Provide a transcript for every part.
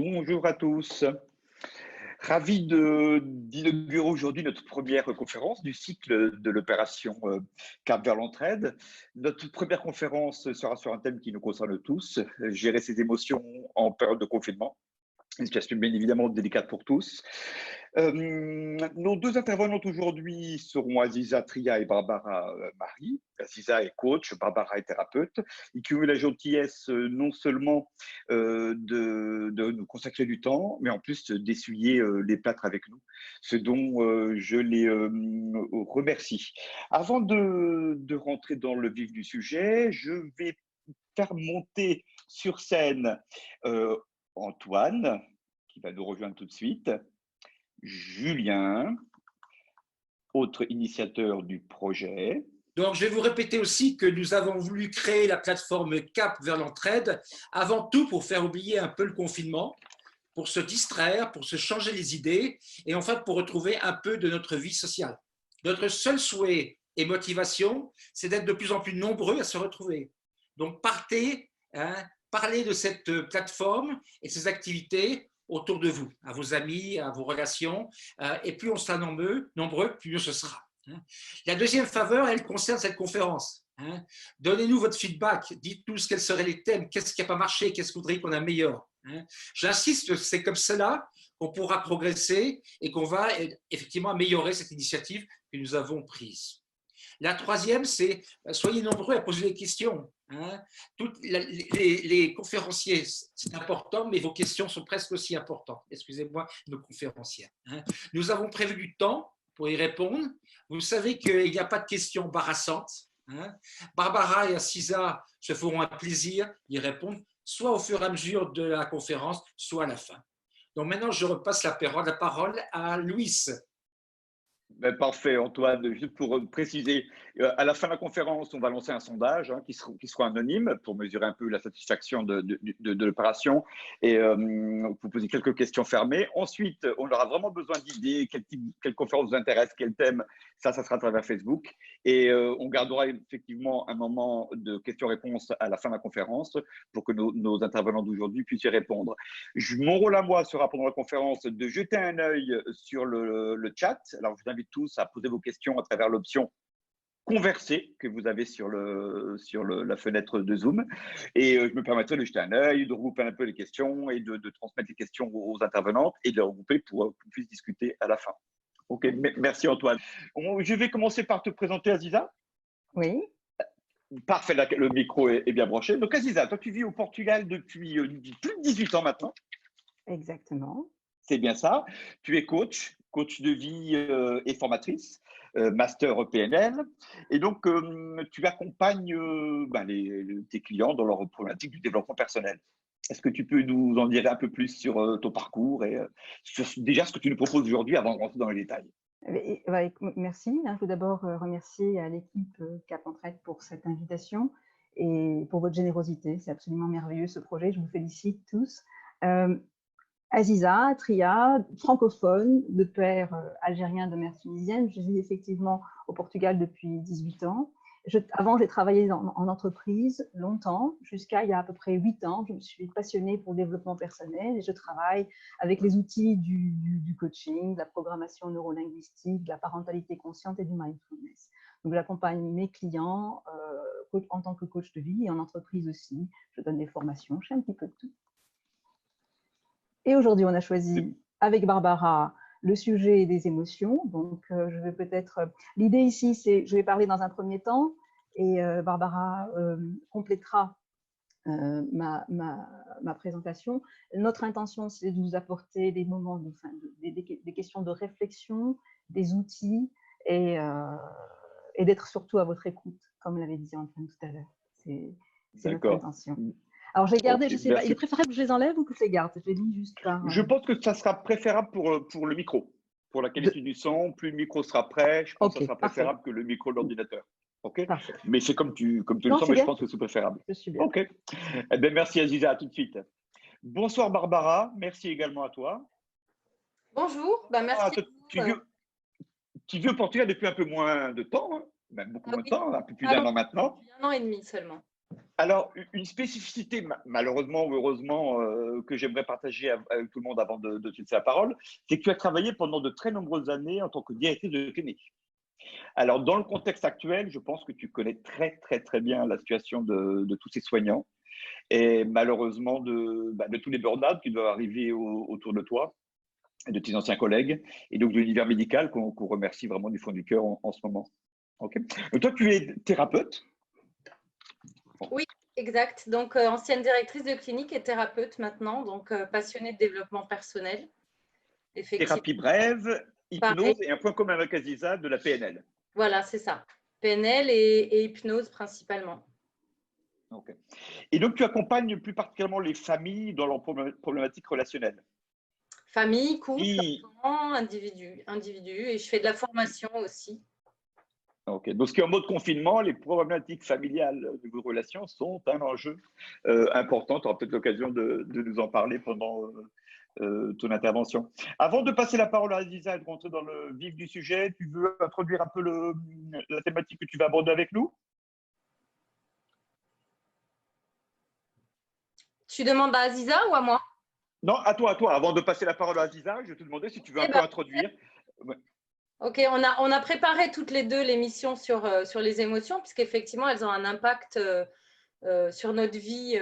Bonjour à tous. Ravi d'inaugurer aujourd'hui notre première conférence du cycle de l'opération Cap vers l'entraide. Notre première conférence sera sur un thème qui nous concerne tous, gérer ses émotions en période de confinement. Une situation bien évidemment délicate pour tous. Nos deux intervenantes aujourd'hui seront Aziza Tria et Barbara Marie. Aziza est coach, Barbara est thérapeute, et qui ont eu la gentillesse non seulement de nous consacrer du temps, mais en plus d'essuyer les plâtres avec nous, ce dont je les remercie. Avant de rentrer dans le vif du sujet, je vais faire monter sur scène Antoine, qui va nous rejoindre tout de suite, Julien, autre initiateur du projet. Donc, je vais vous répéter aussi que nous avons voulu créer la plateforme Cap vers l'entraide, avant tout pour faire oublier un peu le confinement, pour se distraire, pour se changer les idées et enfin pour retrouver un peu de notre vie sociale. Notre seul souhait et motivation, c'est d'être de plus en plus nombreux à se retrouver. Donc, partez, parlez de cette plateforme et de ses activités autour de vous, à vos amis, à vos relations, et plus on sera nombreux, plus mieux ce sera. La deuxième faveur, elle concerne cette conférence. Donnez-nous votre feedback, dites-nous quels seraient les thèmes, qu'est-ce qui n'a pas marché, qu'est-ce que vous voudriez qu'on améliore. J'insiste, c'est comme cela qu'on pourra progresser et qu'on va effectivement améliorer cette initiative que nous avons prise. La troisième, c'est soyez nombreux à poser des questions. Les conférenciers, c'est important, mais vos questions sont presque aussi importantes. Excusez-moi, nos conférencières. Nous avons prévu du temps pour y répondre. Vous savez qu'il n'y a pas de questions embarrassantes. Barbara et Aziza se feront un plaisir d'y répondre, soit au fur et à mesure de la conférence, soit à la fin. Donc maintenant, je repasse la parole à Louis. Ben, parfait, Antoine. Juste pour préciser, à la fin de la conférence, on va lancer un sondage qui sera anonyme pour mesurer un peu la satisfaction de l'opération et vous poser quelques questions fermées. Ensuite, on aura vraiment besoin d'idées, quelle conférence vous intéresse, quel thème. Ça sera à travers Facebook. Et on gardera effectivement un moment de questions-réponses à la fin de la conférence pour que nos intervenants d'aujourd'hui puissent y répondre. Mon rôle à moi sera pendant la conférence de jeter un œil sur le chat. Alors, je vous invite tous à poser vos questions à travers l'option converser que vous avez sur la fenêtre de Zoom. Et je me permettrai de jeter un œil, de regrouper un peu les questions et de transmettre les questions aux intervenantes et de les regrouper pour qu'on puisse discuter à la fin. Ok, merci Antoine. Je vais commencer par te présenter Aziza. Oui. Parfait, le micro est bien branché. Donc Aziza, toi tu vis au Portugal depuis plus de 18 ans maintenant. Exactement. C'est bien ça. Tu es coach de vie et formatrice, master PNL. Et donc, tu accompagnes tes clients dans leur problématique du développement personnel. Est-ce que tu peux nous en dire un peu plus sur ton parcours et sur déjà ce que tu nous proposes aujourd'hui avant de rentrer dans les détails? Merci. Je veux d'abord remercier à l'équipe Cap Entraide pour cette invitation et pour votre générosité. C'est absolument merveilleux ce projet. Je vous félicite tous. Aziza Tria, francophone, de père algérien, de mère tunisienne. Je vis effectivement au Portugal depuis 18 ans. Avant, j'ai travaillé en entreprise longtemps, jusqu'à il y a à peu près 8 ans. Je me suis passionnée pour le développement personnel et je travaille avec les outils du coaching, de la programmation neurolinguistique, de la parentalité consciente et du mindfulness. Donc, j'accompagne mes clients en tant que coach de vie et en entreprise aussi. Je donne des formations, je fais un petit peu de tout. Et aujourd'hui, on a choisi avec Barbara le sujet des émotions. Donc, je vais peut-être… L'idée ici, c'est… Je vais parler dans un premier temps et Barbara complétera ma présentation. Notre intention, c'est de vous apporter des moments, des questions de réflexion, des outils et d'être surtout à votre écoute, comme l'avait dit Antoine tout à l'heure. C'est notre intention. Alors, j'ai gardé, okay, je sais pas, il est préférable que je les enlève ou que je les garde? Je les lis juste par… Je pense que ça sera préférable pour le micro. Pour la qualité du son, plus le micro sera prêt, je pense que ça sera préférable que le micro de l'ordinateur. Ok. Mais c'est comme tu le sens, mais je pense que c'est préférable. Je suis bien. Ok. Eh bien, merci Aziza, à tout de suite. Bonsoir Barbara, merci également à toi. Bonjour, merci. Tu vis au Portugal depuis un peu moins de temps, hein, même beaucoup moins de temps, un peu plus d'1 an maintenant. 1 an et demi seulement. Alors, une spécificité, malheureusement ou heureusement, que j'aimerais partager avec tout le monde avant de te laisser la parole, c'est que tu as travaillé pendant de très nombreuses années en tant que directrice de clinique. Alors, dans le contexte actuel, je pense que tu connais très, très, très bien la situation de tous ces soignants et malheureusement de tous les burn-out qui doivent arriver autour de toi et de tes anciens collègues et donc de l'univers médical qu'on remercie vraiment du fond du cœur en ce moment. Ok. Donc, toi, tu es thérapeute. Oui, exact. Donc, ancienne directrice de clinique et thérapeute maintenant, donc passionnée de développement personnel. Effectivement. Thérapie brève, Pareil. hypnose et un point commun avec Aziza de la PNL. Voilà, c'est ça. PNL et hypnose principalement. Okay. Et donc, tu accompagnes plus particulièrement les familles dans leurs problématiques relationnelles. Famille, couple, enfants, individu. Et je fais de la formation aussi. Ok. Donc, ce qui est en mode confinement, les problématiques familiales de vos relations sont un enjeu important. Tu auras peut-être l'occasion de nous en parler pendant ton intervention. Avant de passer la parole à Aziza et de rentrer dans le vif du sujet, tu veux introduire un peu la thématique que tu vas aborder avec nous? Tu demandes à Aziza ou à moi? Non, à toi, à toi. Avant de passer la parole à Aziza, je vais te demander si tu veux un peu introduire. Ouais. Ok, on a préparé toutes les deux l'émission sur les émotions, puisqu'effectivement, elles ont un impact sur notre vie,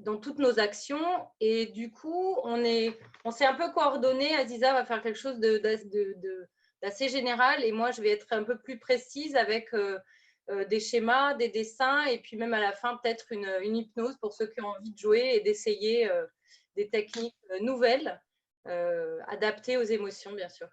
dans toutes nos actions. Et du coup, on s'est un peu coordonné. Aziza va faire quelque chose d'assez général et moi, je vais être un peu plus précise avec des schémas, des dessins et puis même à la fin, peut-être une hypnose pour ceux qui ont envie de jouer et d'essayer des techniques nouvelles adaptées aux émotions, bien sûr.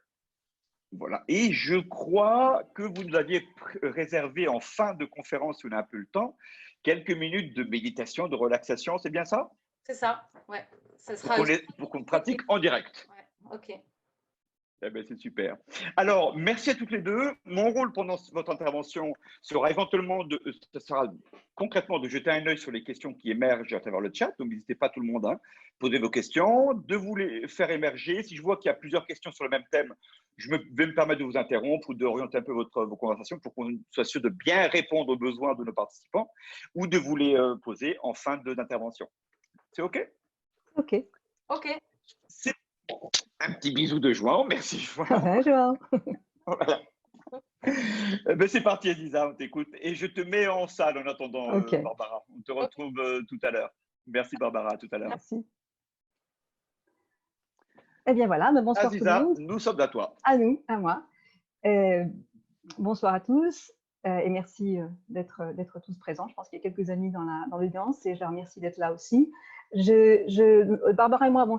Voilà. Et je crois que vous nous aviez réservé en fin de conférence, si on a un peu le temps, quelques minutes de méditation, de relaxation. C'est bien ça? C'est ça, ouais. Ça sera pour qu'on pratique en direct. Ouais, ok. Eh bien, c'est super. Alors, merci à toutes les deux. Mon rôle pendant votre intervention sera éventuellement concrètement de jeter un œil sur les questions qui émergent à travers le chat. Donc, n'hésitez pas tout le monde à poser vos questions, de vous les faire émerger. Si je vois qu'il y a plusieurs questions sur le même thème, je vais me permettre de vous interrompre ou d'orienter un peu vos conversations pour qu'on soit sûr de bien répondre aux besoins de nos participants ou de vous les poser en fin d'intervention. C'est OK? OK. OK. C'est un petit bisou de João. Merci, João. Ouais, João. Voilà. Ben c'est parti, Aziza, on t'écoute. Et je te mets en salle en attendant, OK. Barbara. On te retrouve tout à l'heure. Merci, Barbara, à tout à l'heure. Merci. Eh bien voilà, bonsoir Aziza, tout le monde. nous sommes à toi. À nous, à moi. Bonsoir à tous et merci d'être tous présents. Je pense qu'il y a quelques amis dans l'audience et je les remercie d'être là aussi. Barbara et moi avons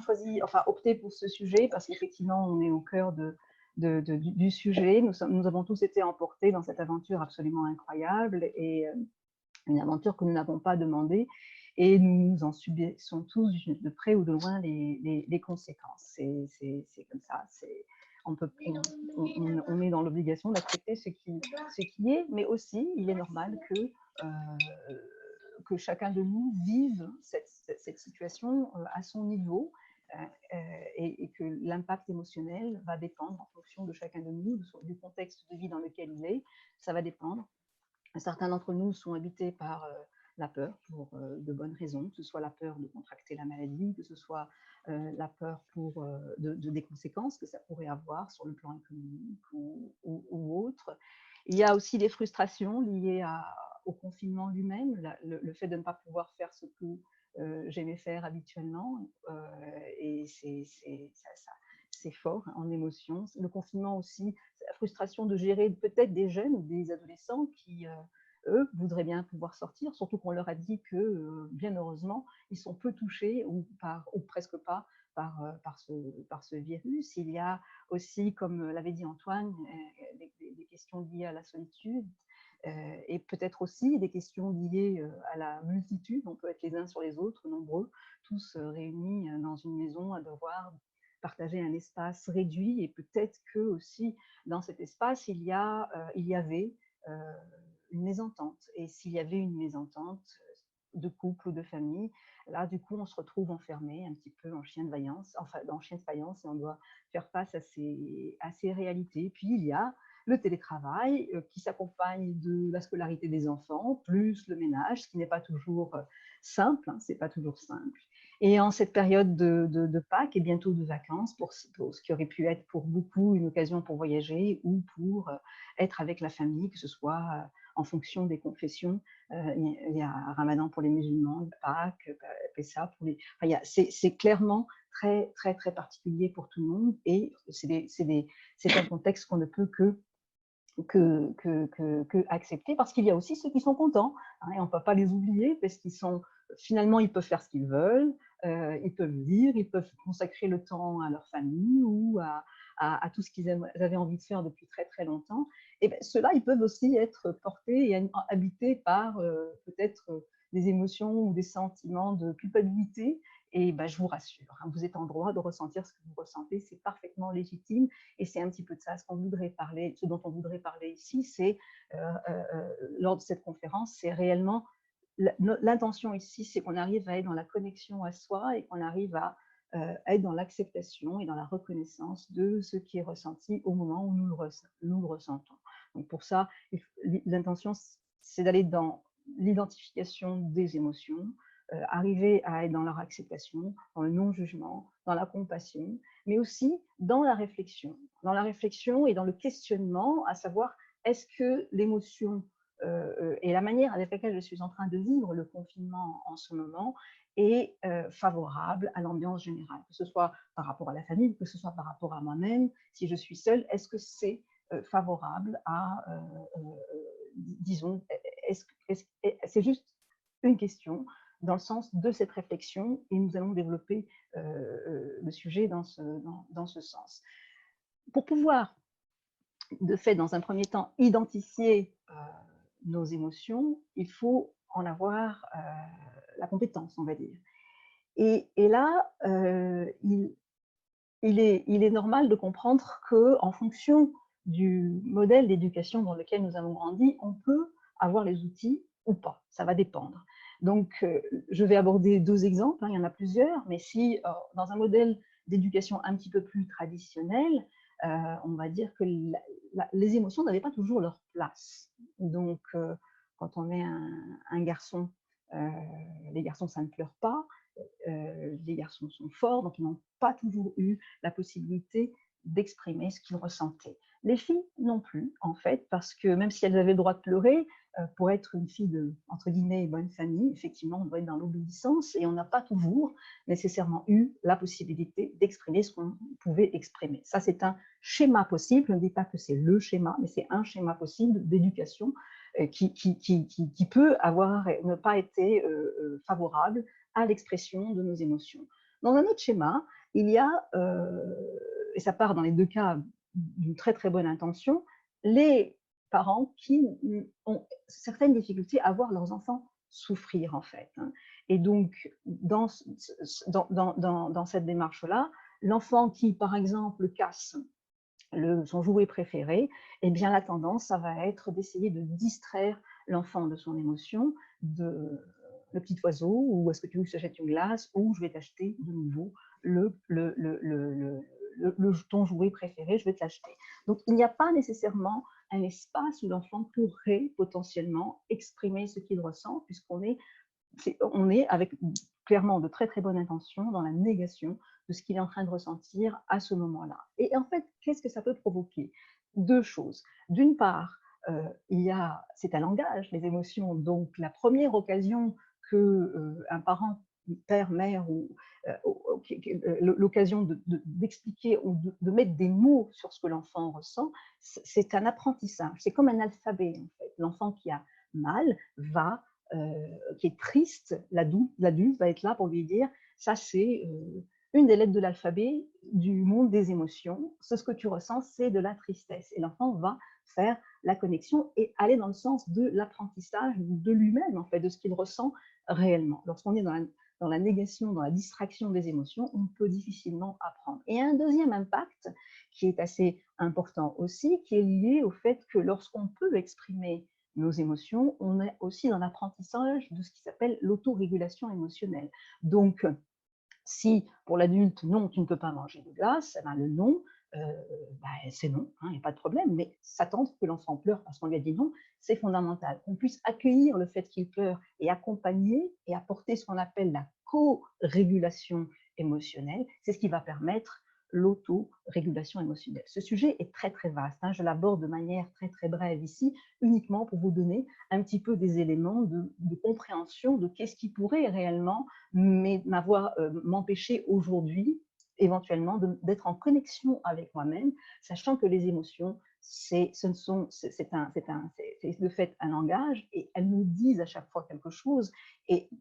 opté pour ce sujet parce qu'effectivement, on est au cœur du sujet. Nous avons tous été emportés dans cette aventure absolument incroyable et une aventure que nous n'avons pas demandée. Et nous en subissons tous de près ou de loin les conséquences. C'est comme ça. On est dans l'obligation d'accepter ce qui est, mais aussi, il est normal que chacun de nous vive cette situation à son niveau et que l'impact émotionnel va dépendre en fonction de chacun de nous, du contexte de vie dans lequel il est. Ça va dépendre. Certains d'entre nous sont habités par la peur pour de bonnes raisons, que ce soit la peur de contracter la maladie, que ce soit la peur des conséquences que ça pourrait avoir sur le plan économique ou autre. Il y a aussi des frustrations liées au confinement lui-même, le fait de ne pas pouvoir faire ce que j'aimais faire habituellement, et c'est fort en émotion. Le confinement aussi, la frustration de gérer peut-être des jeunes ou des adolescents qui, eux, voudraient bien pouvoir sortir, surtout qu'on leur a dit que, bien heureusement, ils sont peu touchés ou presque pas par ce virus. Il y a aussi, comme l'avait dit Antoine, des questions liées à la solitude. Et peut-être aussi des questions liées à la multitude. On peut être les uns sur les autres, nombreux, tous réunis dans une maison à devoir partager un espace réduit, et peut-être que aussi dans cet espace il y avait une mésentente, et s'il y avait une mésentente de couple ou de famille, là du coup on se retrouve enfermé un petit peu en chien de faïence, et on doit faire face à ces réalités. Puis il y a le télétravail qui s'accompagne de la scolarité des enfants, plus le ménage, ce qui n'est pas toujours simple, hein, c'est pas toujours simple. Et en cette période de Pâques et bientôt de vacances, pour ce qui aurait pu être pour beaucoup une occasion pour voyager ou pour être avec la famille, que ce soit en fonction des confessions. Il y a Ramadan pour les musulmans, Pâques, Pessa pour les... Enfin, c'est clairement très, très, très particulier pour tout le monde et c'est un contexte qu'on ne peut que accepter, parce qu'il y a aussi ceux qui sont contents, hein, et on ne peut pas les oublier, parce qu'ils sont, finalement, ils peuvent faire ce qu'ils veulent, ils peuvent lire, ils peuvent consacrer le temps à leur famille ou à tout ce qu'ils avaient envie de faire depuis très très longtemps. Et bien, ceux-là, ils peuvent aussi être portés et habités par peut-être des émotions ou des sentiments de culpabilité. Et ben, je vous rassure, hein, vous êtes en droit de ressentir ce que vous ressentez, c'est parfaitement légitime. Et c'est un petit peu de ça ce dont on voudrait parler ici, c'est lors de cette conférence, c'est réellement l'intention ici, c'est qu'on arrive à être dans la connexion à soi et qu'on arrive à être dans l'acceptation et dans la reconnaissance de ce qui est ressenti au moment où nous le ressentons. Donc pour ça, l'intention, c'est d'aller dans l'identification des émotions, arriver à être dans leur acceptation, dans le non-jugement, dans la compassion, mais aussi dans la réflexion et dans le questionnement, à savoir, est-ce que l'émotion et la manière avec laquelle je suis en train de vivre le confinement en ce moment est favorable à l'ambiance générale, que ce soit par rapport à la famille, que ce soit par rapport à moi-même, si je suis seule, est-ce que c'est favorable à, disons, c'est juste une question dans le sens de cette réflexion, et nous allons développer le sujet dans ce sens. Pour pouvoir, de fait, dans un premier temps, identifier nos émotions, il faut en avoir la compétence, on va dire. Et là, il est normal de comprendre qu'en fonction du modèle d'éducation dans lequel nous avons grandi, on peut avoir les outils ou pas, ça va dépendre. Donc, je vais aborder 2 exemples, hein, il y en a plusieurs, mais si dans un modèle d'éducation un petit peu plus traditionnel, on va dire que les émotions n'avaient pas toujours leur place. Donc, quand on est un garçon, les garçons, ça ne pleure pas, les garçons sont forts, donc ils n'ont pas toujours eu la possibilité d'exprimer ce qu'ils ressentaient. Les filles non plus, en fait, parce que même si elles avaient le droit de pleurer, pour être une fille de, entre guillemets, bonne famille, effectivement, on doit être dans l'obéissance et on n'a pas toujours nécessairement eu la possibilité d'exprimer ce qu'on pouvait exprimer. Ça, c'est un schéma possible. Je ne dis pas que c'est le schéma, mais c'est un schéma possible d'éducation qui peut avoir ne pas été favorable à l'expression de nos émotions. Dans un autre schéma, il y a, et ça part dans les 2 cas d'une très très bonne intention, les parents qui ont certaines difficultés à voir leurs enfants souffrir, en fait. Et donc, dans cette démarche-là, l'enfant qui, par exemple, casse son jouet préféré, eh bien, la tendance, ça va être d'essayer de distraire l'enfant de son émotion, le petit oiseau, ou est-ce que tu veux que je t'achète une glace, ou je vais t'acheter de nouveau ton jouet préféré, je vais te l'acheter. Donc, il n'y a pas nécessairement un espace où l'enfant pourrait potentiellement exprimer ce qu'il ressent, puisqu'on est avec clairement de très très bonnes intentions dans la négation de ce qu'il est en train de ressentir à ce moment-là. Et en fait, qu'est-ce que ça peut provoquer? 2 choses. D'une part, c'est un langage, les émotions. Donc, la première occasion qu'un parent, père, mère, ou l'occasion d'expliquer ou de mettre des mots sur ce que l'enfant ressent, c'est un apprentissage. C'est comme un alphabet, en fait. L'enfant qui a mal qui est triste, l'adulte va être là pour lui dire, ça c'est une des lettres de l'alphabet du monde des émotions, ce que tu ressens, c'est de la tristesse. Et l'enfant va faire la connexion et aller dans le sens de l'apprentissage de lui-même, en fait, de ce qu'il ressent réellement. Lorsqu'on est dans la négation, dans la distraction des émotions, on peut difficilement apprendre. Et un deuxième impact qui est assez important aussi, qui est lié au fait que lorsqu'on peut exprimer nos émotions, on est aussi dans l'apprentissage de ce qui s'appelle l'autorégulation émotionnelle. Donc, si pour l'adulte, non, tu ne peux pas manger de glace, eh bien, le non c'est non, il n'y a pas de problème, mais s'attendre que l'enfant pleure parce qu'on lui a dit non, c'est fondamental. Qu'on puisse accueillir le fait qu'il pleure et accompagner et apporter ce qu'on appelle la co-régulation émotionnelle, c'est ce qui va permettre l'auto-régulation émotionnelle. Ce sujet est très très vaste, je l'aborde de manière très très brève ici, uniquement pour vous donner un petit peu des éléments de compréhension de qu'est-ce qui pourrait réellement m'empêcher aujourd'hui éventuellement d'être en connexion avec moi-même, sachant que les émotions, c'est de fait un langage et elles nous disent à chaque fois quelque chose, et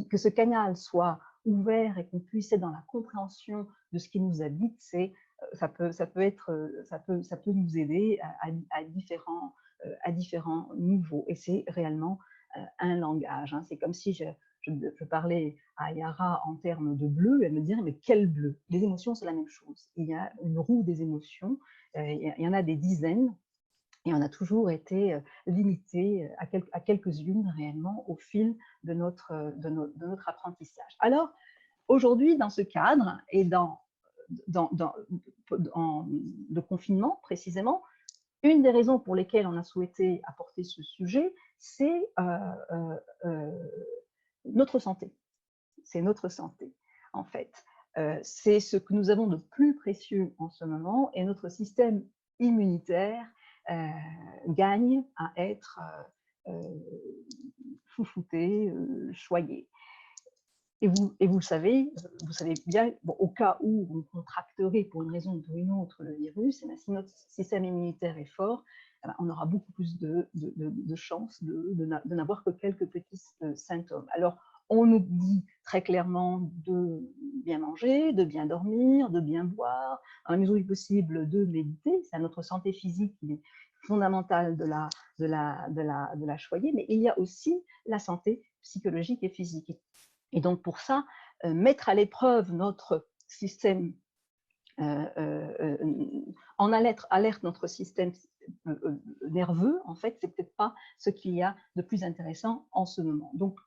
que ce canal soit ouvert et qu'on puisse être dans la compréhension de ce qui nous habite, ça peut nous aider à différents niveaux, et c'est réellement un langage. C'est comme si je parlais à Yara en termes de bleu, elle me dirait mais quel bleu? Les émotions, c'est la même chose. Il y a une roue des émotions, il y en a des dizaines, et on a toujours été limité à quelques-unes réellement au fil de notre apprentissage. Alors, aujourd'hui, dans ce cadre et de confinement précisément, une des raisons pour lesquelles on a souhaité apporter ce sujet, c'est notre santé. C'est notre santé, en fait. C'est ce que nous avons de plus précieux en ce moment, et notre système immunitaire gagne à être chouchouté, choyé. Et vous savez bien, au cas où on contracterait pour une raison ou pour une autre le virus, si notre système immunitaire est fort, on aura beaucoup plus de chances de n'avoir que quelques petits symptômes. Alors, on nous dit très clairement de bien manger, de bien dormir, de bien boire, à la mesure du possible de méditer. C'est à notre santé physique qu'il est fondamental de la choyer, mais il y a aussi la santé psychologique et physique. Et donc, pour ça, mettre à l'épreuve notre système, en alerte notre système nerveux, en fait, c'est peut-être pas ce qu'il y a de plus intéressant en ce moment. Donc,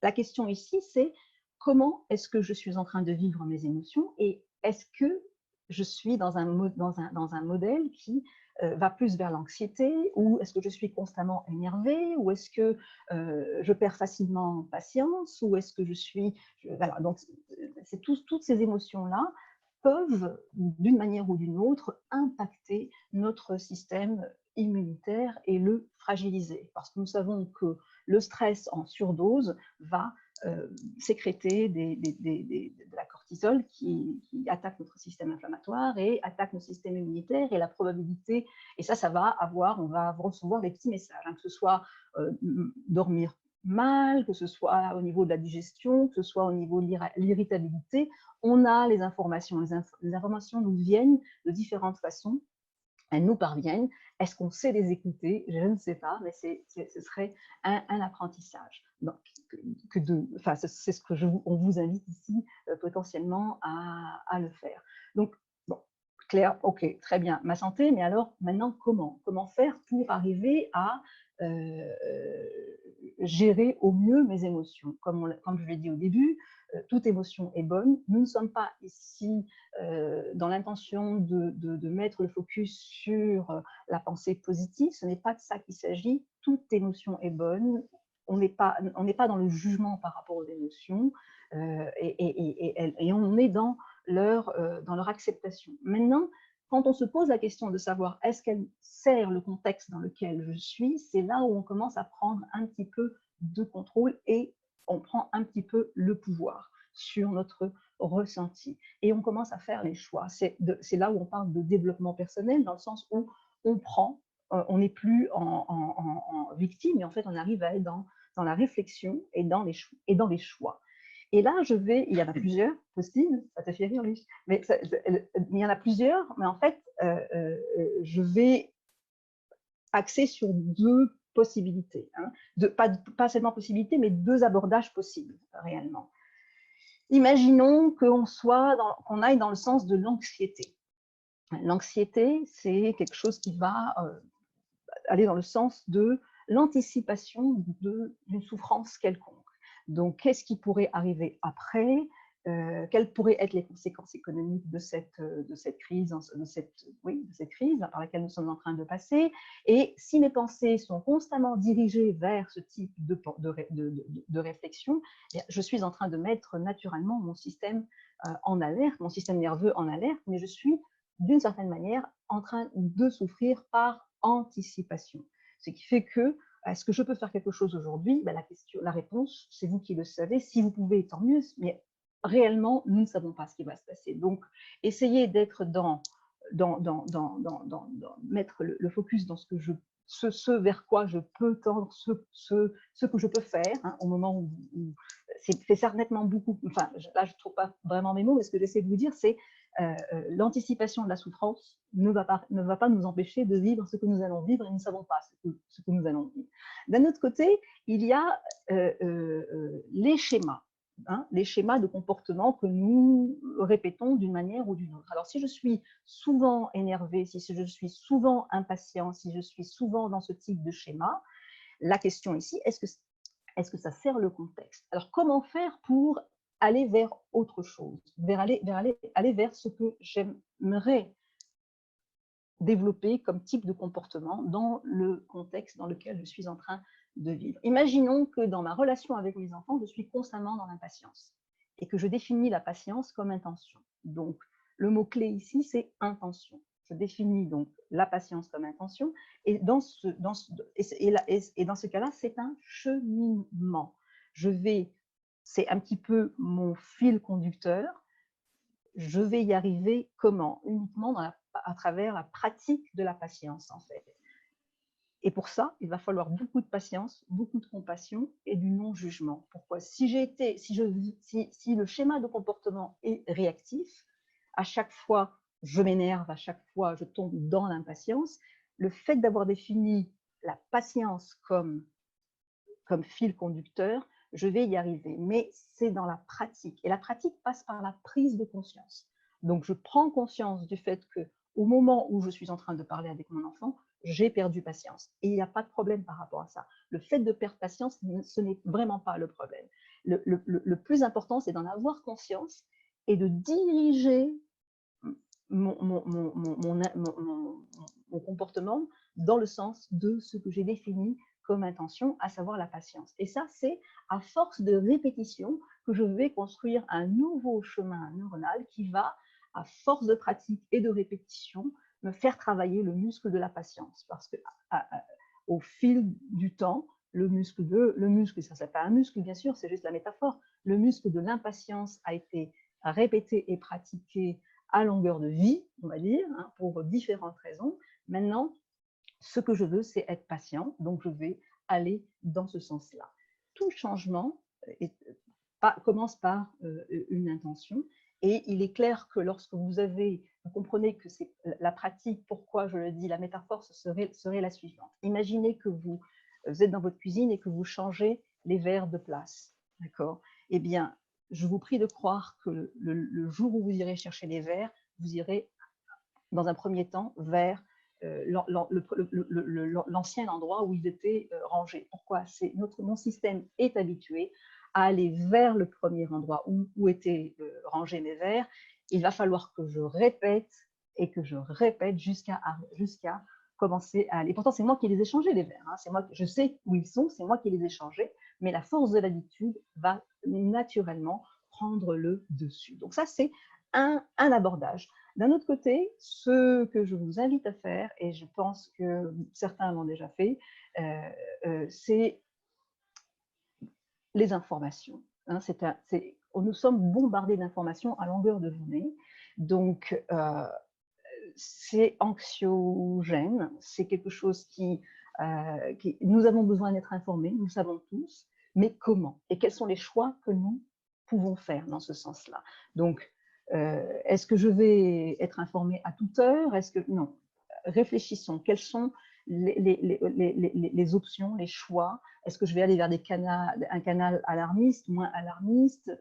la question ici, c'est comment est-ce que je suis en train de vivre mes émotions, et est-ce que je suis dans un modèle qui va plus vers l'anxiété, ou est-ce que je suis constamment énervée, ou est-ce que je perds facilement patience, ou est-ce que je suis... Voilà, donc, toutes ces émotions-là peuvent, d'une manière ou d'une autre, impacter notre système immunitaire et le fragiliser. Parce que nous savons que le stress en surdose va sécréter de la cortisol qui attaque notre système inflammatoire et attaque notre système immunitaire, et la probabilité, et ça va on va recevoir des petits messages, que ce soit dormir mal, que ce soit au niveau de la digestion, que ce soit au niveau de l'irritabilité. On a les informations. Les informations nous viennent de différentes façons. Elles nous parviennent. Est-ce qu'on sait les écouter? Je ne sais pas, mais ce serait un apprentissage. Donc, c'est ce que on vous invite ici potentiellement à le faire. Donc, bon, Claire, ok, très bien, ma santé, mais alors maintenant comment faire pour arriver à gérer au mieux mes émotions? Comme je l'ai dit au début, toute émotion est bonne. Nous ne sommes pas ici dans l'intention de mettre le focus sur la pensée positive. Ce n'est pas de ça qu'il s'agit. Toute émotion est bonne. On n'est pas dans le jugement par rapport aux émotions, et on est dans leur acceptation. Maintenant, quand on se pose la question de savoir est-ce qu'elle sert le contexte dans lequel je suis, c'est là où on commence à prendre un petit peu de contrôle, et on prend un petit peu le pouvoir sur notre ressenti. Et on commence à faire les choix. C'est là où on parle de développement personnel, dans le sens où on n'est plus en victime, mais en fait on arrive à être dans la réflexion et dans les choix. Et là, il y en a plusieurs possibles, ça te fait rire, lui, mais il y en a plusieurs, mais en fait, je vais axer sur deux possibilités, pas seulement possibilités, mais deux abordages possibles, réellement. Imaginons qu'on aille dans le sens de l'anxiété. L'anxiété, c'est quelque chose qui va aller dans le sens de l'anticipation d'une souffrance quelconque. Donc, qu'est-ce qui pourrait arriver après? quelles pourraient être les conséquences économiques de cette crise, de cette crise par laquelle nous sommes en train de passer. Et si mes pensées sont constamment dirigées vers ce type de réflexion, je suis en train de mettre naturellement mon système en alerte, mon système nerveux en alerte, mais je suis d'une certaine manière en train de souffrir par anticipation. Ce qui fait que, est-ce que je peux faire quelque chose aujourd'hui? La réponse, c'est vous qui le savez. Si vous pouvez, tant mieux, mais réellement, nous ne savons pas ce qui va se passer. Donc, essayez d'être mettre le focus dans ce vers quoi je peux tendre, ce que je peux faire, hein, au moment où c'est certainement beaucoup, enfin, là, je ne trouve pas vraiment mes mots, mais ce que j'essaie de vous dire, c'est l'anticipation de la souffrance ne va pas nous empêcher de vivre ce que nous allons vivre et nous ne savons pas ce que nous allons vivre. D'un autre côté, il y a les schémas. Hein, les schémas de comportement que nous répétons d'une manière ou d'une autre. Alors, si je suis souvent énervée, si je suis souvent impatient, si je suis souvent dans ce type de schéma, la question ici, est-ce que ça sert le contexte? Alors, comment faire pour aller vers autre chose, aller vers ce que j'aimerais développer comme type de comportement dans le contexte dans lequel je suis en train de vivre. Imaginons que dans ma relation avec mes enfants, je suis constamment dans l'impatience et que je définis la patience comme intention. Donc, le mot-clé ici, c'est intention. Je définis donc la patience comme intention et dans ce cas-là, c'est un cheminement. C'est un petit peu mon fil conducteur. Je vais y arriver comment? Uniquement à travers la pratique de la patience, en fait. Et pour ça, il va falloir beaucoup de patience, beaucoup de compassion et du non-jugement. Pourquoi? Si le schéma de comportement est réactif, à chaque fois je m'énerve, à chaque fois je tombe dans l'impatience, le fait d'avoir défini la patience comme fil conducteur, je vais y arriver. Mais c'est dans la pratique. Et la pratique passe par la prise de conscience. Donc, je prends conscience du fait qu'au moment où je suis en train de parler avec mon enfant, j'ai perdu patience. Et il n'y a pas de problème par rapport à ça. Le fait de perdre patience, ce n'est vraiment pas le problème. Le plus important, c'est d'en avoir conscience et de diriger mon comportement dans le sens de ce que j'ai défini comme intention, à savoir la patience. Et ça, c'est à force de répétition que je vais construire un nouveau chemin neuronal qui va, à force de pratique et de répétition, me faire travailler le muscle de la patience. Parce que au fil du temps, le muscle, ça s'appelle un muscle, bien sûr, c'est juste la métaphore. Le muscle de l'impatience a été répété et pratiqué à longueur de vie, on va dire, hein, pour différentes raisons. Maintenant, ce que je veux, c'est être patient, donc je vais aller dans ce sens-là. Tout changement commence par une intention, et il est clair que lorsque vous comprenez que c'est la pratique, pourquoi je le dis, la métaphore serait la suivante. Imaginez que vous êtes dans votre cuisine et que vous changez les verres de place, d'accord? Eh bien, je vous prie de croire que le jour où vous irez chercher les verres, vous irez dans un premier temps vers l'ancien endroit où ils étaient rangés. Pourquoi? Mon système est habitué à aller vers le premier endroit où étaient rangés mes verres. Il va falloir que je répète et que je répète jusqu'à commencer à aller. Pourtant, c'est moi qui les ai changés, les verres. Hein. Je sais où ils sont, c'est moi qui les ai changés, mais la force de l'habitude va naturellement prendre le dessus. Donc ça, c'est un abordage. D'un autre côté, ce que je vous invite à faire, et je pense que certains l'ont déjà fait, c'est les informations. Hein, nous sommes bombardés d'informations à longueur de journée, donc c'est anxiogène, c'est quelque chose nous avons besoin d'être informés, nous savons tous, mais comment? Et quels sont les choix que nous pouvons faire dans ce sens-là? Donc, est-ce que je vais être informée à toute heure? Non, réfléchissons. Quelles sont les options, les choix? Est-ce que je vais aller vers un canal alarmiste, moins alarmiste?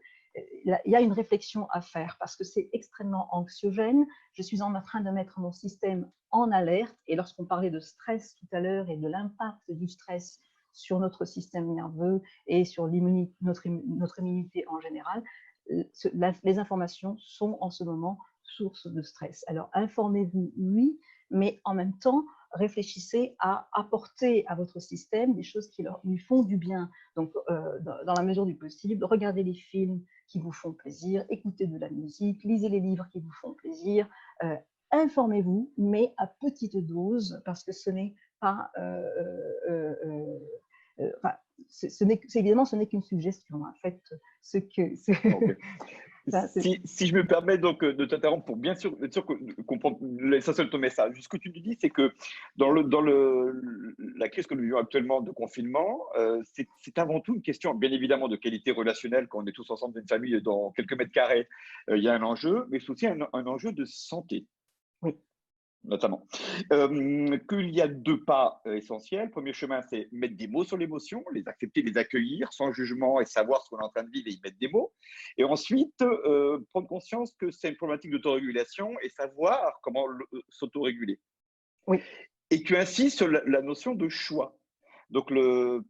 Il y a une réflexion à faire parce que c'est extrêmement anxiogène. Je suis en train de mettre mon système en alerte. Et lorsqu'on parlait de stress tout à l'heure et de l'impact du stress sur notre système nerveux et sur notre immunité en général, les informations sont en ce moment source de stress. Alors, informez-vous, oui, mais en même temps, réfléchissez à apporter à votre système des choses qui lui font du bien. Donc, dans la mesure du possible, regardez les films qui vous font plaisir, écoutez de la musique, lisez les livres qui vous font plaisir, informez-vous, mais à petite dose, parce que ce n'est pas... enfin, évidemment, ce n'est qu'une suggestion. En fait, Okay. Si je me permets donc de t'interrompre pour bien sûr comprendre l'essentiel de ton message, ce que tu nous dis, c'est que dans la crise que nous vivons actuellement de confinement, c'est avant tout une question, bien évidemment, de qualité relationnelle. Quand on est tous ensemble dans une famille dans quelques mètres carrés, il y a un enjeu, mais c'est aussi un enjeu de santé. Oui. Notamment. Qu'il y a deux pas essentiels. Premier chemin, c'est mettre des mots sur l'émotion, les accepter, les accueillir sans jugement et savoir ce qu'on est en train de vivre et y mettre des mots. Et ensuite, prendre conscience que c'est une problématique d'autorégulation et savoir comment s'autoréguler. Oui. Et tu insistes sur la notion de choix. Donc,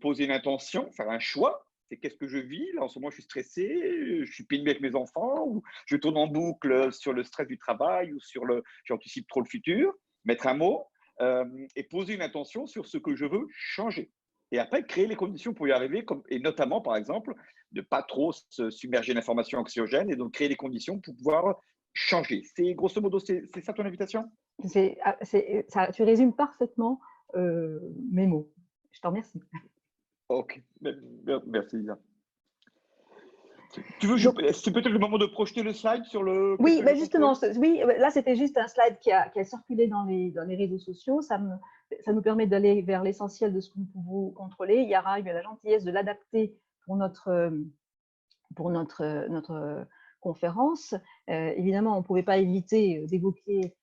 poser une intention, faire un choix. C'est qu'est-ce que je vis? Là, en ce moment, je suis stressé, je suis pénible avec mes enfants, ou je tourne en boucle sur le stress du travail, ou sur j'anticipe trop le futur. Mettre un mot et poser une intention sur ce que je veux changer. Et après, créer les conditions pour y arriver, et notamment, par exemple, de ne pas trop se submerger d'informations anxiogènes et donc créer les conditions pour pouvoir changer. C'est grosso modo, c'est ça ton invitation? Tu résumes parfaitement mes mots. Je t'en remercie. Ok, merci Lisa. C'est peut-être le moment de projeter le slide sur le… Oui, ben justement, oui, là c'était juste un slide qui a circulé dans les réseaux sociaux. Ça nous permet d'aller vers l'essentiel de ce que nous pouvons contrôler. Yara a eu la gentillesse de l'adapter pour notre conférence. Évidemment, on ne pouvait pas éviter d'évoquer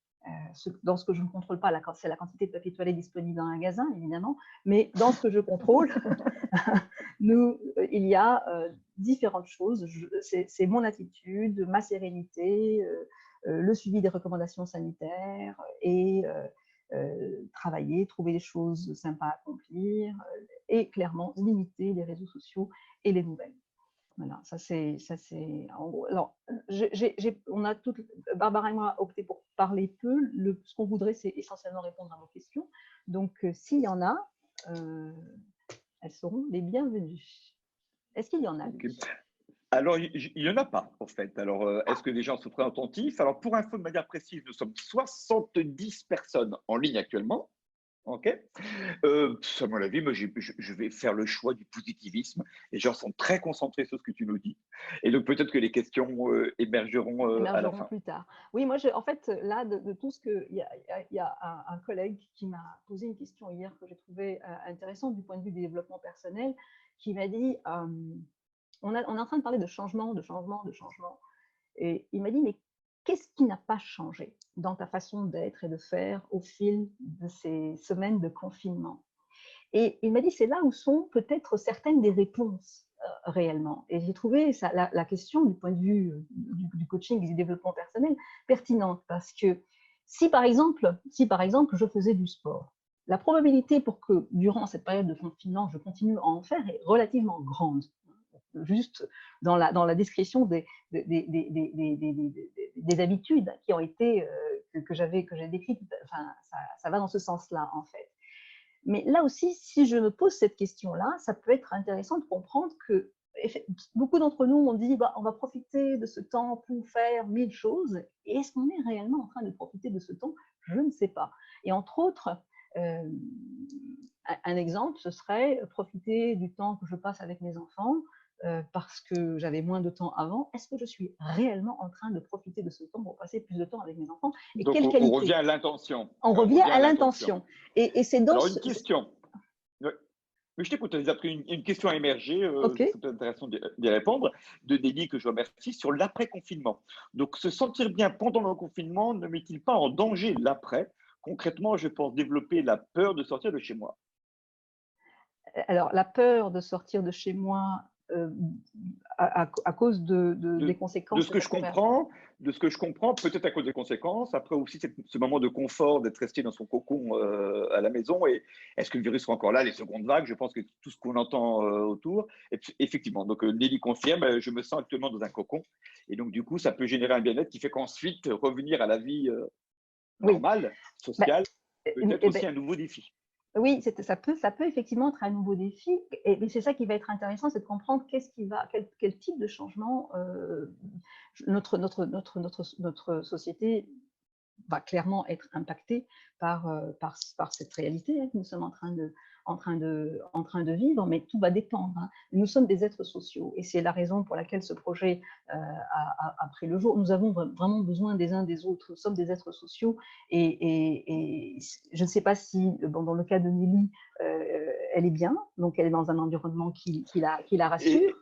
dans ce que je ne contrôle pas, c'est la quantité de papier toilette disponible dans un magasin, évidemment, mais dans ce que je contrôle, il y a différentes choses. C'est mon attitude, ma sérénité, le suivi des recommandations sanitaires et travailler, trouver des choses sympas à accomplir et clairement limiter les réseaux sociaux et les nouvelles. Voilà, ça c'est en gros. Alors, Barbara et moi opté pour parler peu. Ce qu'on voudrait, c'est essentiellement répondre à vos questions. Donc, s'il y en a, elles seront les bienvenues. Est-ce qu'il y en a? Okay. Alors, il n'y en a pas, en fait. Alors, est-ce que les gens sont très attentifs? Alors, pour info de manière précise, nous sommes 70 personnes en ligne actuellement. Ok. À mon avis, moi, je vais faire le choix du positivisme. Les gens sont très concentrés sur ce que tu nous dis. Et donc, peut-être que les questions émergeront à la fin. Plus tard. Oui, moi, en fait, là, de tout ce que… Il y a un collègue qui m'a posé une question hier que j'ai trouvée intéressante du point de vue du développement personnel, qui m'a dit, on est en train de parler de changement. Et il m'a dit, mais qu'est-ce qui n'a pas changé dans ta façon d'être et de faire au fil de ces semaines de confinement? Et il m'a dit, c'est là où sont peut-être certaines des réponses réellement. Et j'ai trouvé la question du point de vue du coaching et du développement personnel pertinente, parce que si par exemple je faisais du sport, la probabilité pour que durant cette période de confinement je continue à en faire est relativement grande. Juste dans la description des habitudes qui ont été que j'ai décrites, enfin, ça va dans ce sens-là en fait. Mais là aussi, si je me pose cette question-là, ça peut être intéressant de comprendre que beaucoup d'entre nous ont dit on va profiter de ce temps pour faire 1000 choses. Et est-ce qu'on est réellement en train de profiter de ce temps? Je ne sais pas. Et entre autres, un exemple, ce serait profiter du temps que je passe avec mes enfants. Parce que j'avais moins de temps avant, est-ce que je suis réellement en train de profiter de ce temps pour passer plus de temps avec mes enfants? Et donc, quelle qualité? On revient à l'intention. On revient à l'intention. Et c'est dans… Alors, une question. Mais je t'écoute, tu as pris une question à émerger, okay. C'est intéressant d'y répondre, de Nelly, que je remercie, sur l'après-confinement. Donc, se sentir bien pendant le confinement ne met-il pas en danger l'après? Concrètement, je pense développer la peur de sortir de chez moi. Alors, la peur de sortir de chez moi, à cause des conséquences de ce que je comprends, peut-être à cause des conséquences. Après aussi, ce moment de confort d'être resté dans son cocon à la maison. Et est-ce que le virus sera encore là, les secondes vagues? Je pense que tout ce qu'on entend autour. Et puis, effectivement, donc Nelly confirme, je me sens actuellement dans un cocon. Et donc, du coup, ça peut générer un bien-être qui fait qu'ensuite, revenir à la vie normale, sociale, peut être aussi un nouveau défi. Oui, ça peut effectivement être un nouveau défi, mais c'est ça qui va être intéressant, c'est de comprendre quel type de changement notre société va clairement être impactée par cette réalité que nous sommes en train de vivre, mais tout va dépendre. Nous sommes des êtres sociaux et c'est la raison pour laquelle ce projet a pris le jour. Nous avons vraiment besoin des uns des autres. Nous sommes des êtres sociaux et je ne sais pas si, dans le cas de Nelly, elle est bien, donc elle est dans un environnement qui la rassure.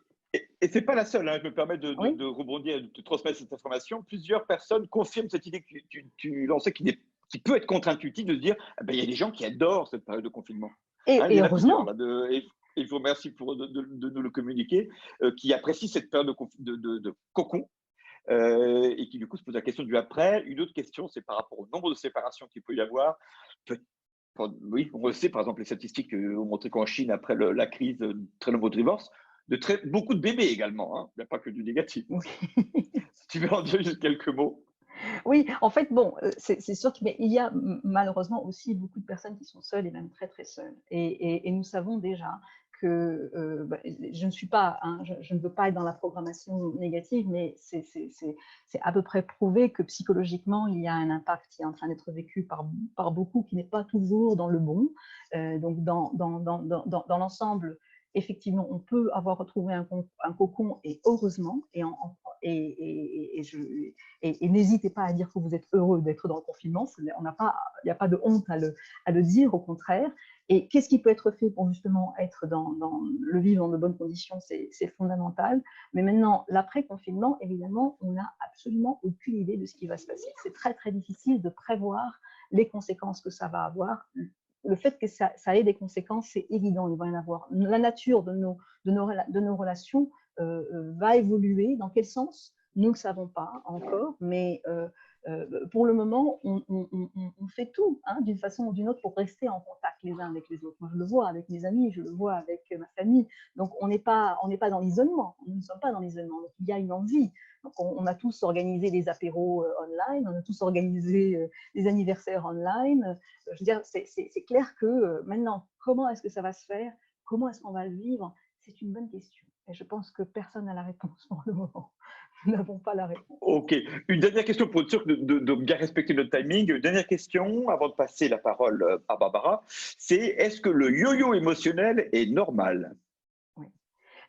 Et ce n'est pas la seule, je me permets de Oui. rebondir, de transmettre cette information. Plusieurs personnes confirment cette idée que tu lançais, qui peut être contre-intuitive, de se dire il y a des gens qui adorent cette période de confinement. Et heureusement. Et je vous remercie de nous le communiquer, qui apprécient cette période de cocon et qui du coup se posent la question du après. Une autre question, c'est par rapport au nombre de séparations qu'il peut y avoir. Oui, on le sait, par exemple, les statistiques ont montré qu'en Chine, après la crise, très nombreux divorces, beaucoup de bébés également, il n'y a pas que du négatif. Oui. Si tu veux en dire juste quelques mots. Oui, en fait, bon, c'est sûr qu'il y a malheureusement aussi beaucoup de personnes qui sont seules et même très très seules. Et nous savons déjà que je ne suis pas, je ne veux pas être dans la programmation négative, mais c'est à peu près prouvé que psychologiquement, il y a un impact qui est en train d'être vécu par beaucoup, qui n'est pas toujours dans le bon. Donc, dans l'ensemble, effectivement, on peut avoir retrouvé un cocon, et heureusement, et n'hésitez pas à dire que vous êtes heureux d'être dans le confinement. Il n'y a pas de honte à le dire, au contraire. Et qu'est-ce qui peut être fait pour justement être le vivre dans de bonnes conditions, c'est fondamental. Mais maintenant, l'après-confinement, évidemment, on n'a absolument aucune idée de ce qui va se passer. C'est très, très difficile de prévoir les conséquences que ça va avoir. Le fait que ça ait des conséquences, c'est évident, il va y en avoir. La nature de nos relations va évoluer. Dans quel sens? Nous ne le savons pas encore, mais pour le moment, on fait tout d'une façon ou d'une autre pour rester en contact les uns avec les autres. Moi, je le vois avec mes amis, je le vois avec ma famille. Donc, on n'est pas dans l'isolement. Nous ne sommes pas dans l'isolement. Donc, il y a une envie. Donc, on a tous organisé des apéros online, on a tous organisé des anniversaires online. Je veux dire, c'est clair que maintenant, comment est-ce que ça va se faire? Comment est-ce qu'on va le vivre? C'est une bonne question. Et je pense que personne n'a la réponse pour le moment. Nous n'avons pas la réponse. Ok. Une dernière question pour être sûr de bien respecter notre timing. Une dernière question avant de passer la parole à Barbara. C'est est-ce que le yo-yo émotionnel est normal? Oui.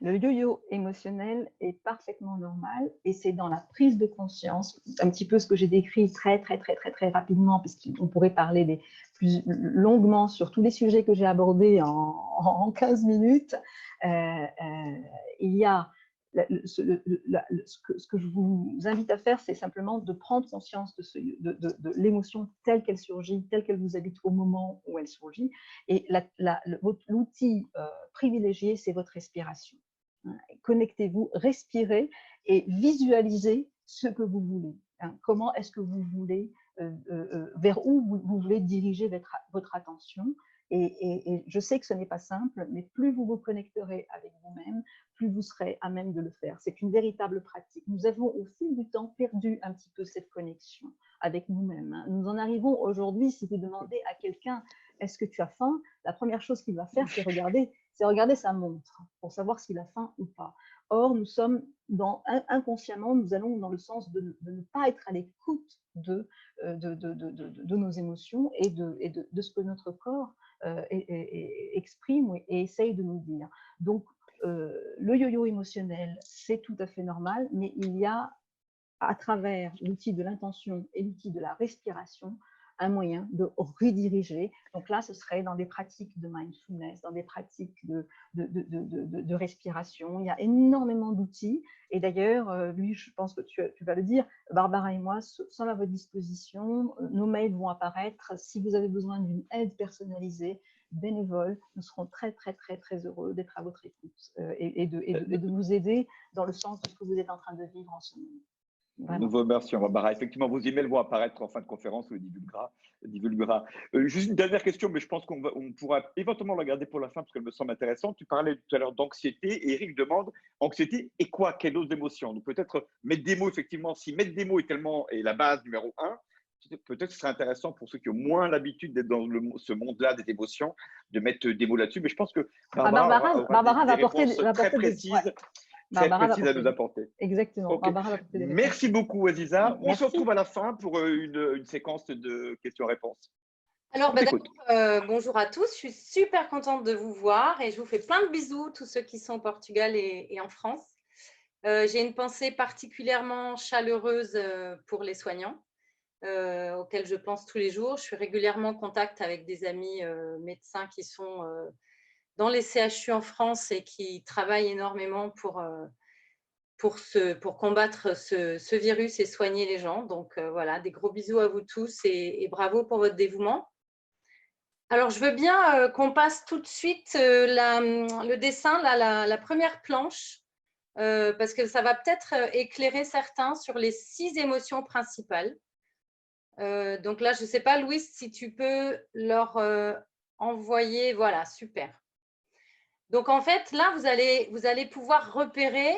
Le yo-yo émotionnel est parfaitement normal et c'est dans la prise de conscience, un petit peu ce que j'ai décrit très rapidement, puisqu'on pourrait parler plus longuement sur tous les sujets que j'ai abordés en 15 minutes. Il y a ce que je vous invite à faire, c'est simplement de prendre conscience de l'émotion telle qu'elle surgit, telle qu'elle vous habite au moment où elle surgit. Et l'outil privilégié, c'est votre respiration. Connectez-vous, respirez et visualisez ce que vous voulez. Comment est-ce que vous voulez, vers où vous voulez diriger votre attention. Et je sais que ce n'est pas simple, mais plus vous vous connecterez avec vous-même, plus vous serez à même de le faire. C'est une véritable pratique. Nous avons au fil du temps perdu un petit peu cette connexion avec nous-mêmes. Nous en arrivons aujourd'hui, si vous demandez à quelqu'un « Est-ce que tu as faim ?», la première chose qu'il va faire, c'est regarder sa montre pour savoir s'il a faim ou pas. Or, nous sommes inconsciemment, nous allons dans le sens de ne pas être à l'écoute de nos émotions et de ce que notre corps exprime et essaye de nous dire. Donc, le yo-yo émotionnel, c'est tout à fait normal, mais il y a, à travers l'outil de l'intention et l'outil de la respiration, un moyen de rediriger. Donc là, ce serait dans des pratiques de mindfulness, dans des pratiques de respiration. Il y a énormément d'outils. Et d'ailleurs, lui, je pense que tu vas le dire, Barbara et moi sommes à votre disposition. Nos mails vont apparaître. Si vous avez besoin d'une aide personnalisée, bénévoles. Nous serons très, très, très, très heureux d'être à votre écoute et de vous aider dans le sens de ce que vous êtes en train de vivre en ce moment. Vraiment. Nous vous remercions, Barbara. Effectivement, vos emails vont apparaître en fin de conférence, on le divulguera. Juste une dernière question, mais je pense qu'on pourra éventuellement la garder pour la fin parce qu'elle me semble intéressante. Tu parlais tout à l'heure d'anxiété et Eric demande anxiété et quoi? Quelle autre émotion? Donc peut-être mettre des mots, effectivement, si mettre des mots est la base numéro un, peut-être ce serait intéressant pour ceux qui ont moins l'habitude d'être dans ce monde-là des émotions, de mettre des mots là-dessus. Mais je pense que Barbara aura des réponses très précises. Très précise à nous apporter. Exactement. Okay. Merci beaucoup, Aziza. On se retrouve à la fin pour une séquence de questions-réponses. Alors, bonjour à tous. Je suis super contente de vous voir et je vous fais plein de bisous, tous ceux qui sont au Portugal et en France. J'ai une pensée particulièrement chaleureuse pour les soignants auxquels je pense tous les jours. Je suis régulièrement en contact avec des amis médecins qui sont dans les CHU en France et qui travaillent énormément pour combattre ce virus et soigner les gens. Donc voilà, des gros bisous à vous tous et bravo pour votre dévouement. Alors, je veux bien qu'on passe tout de suite le dessin, la première planche, parce que ça va peut-être éclairer certains sur les 6 émotions principales. Donc là, je ne sais pas, Louis, si tu peux leur envoyer. Voilà, super. Donc, en fait, là, vous allez pouvoir repérer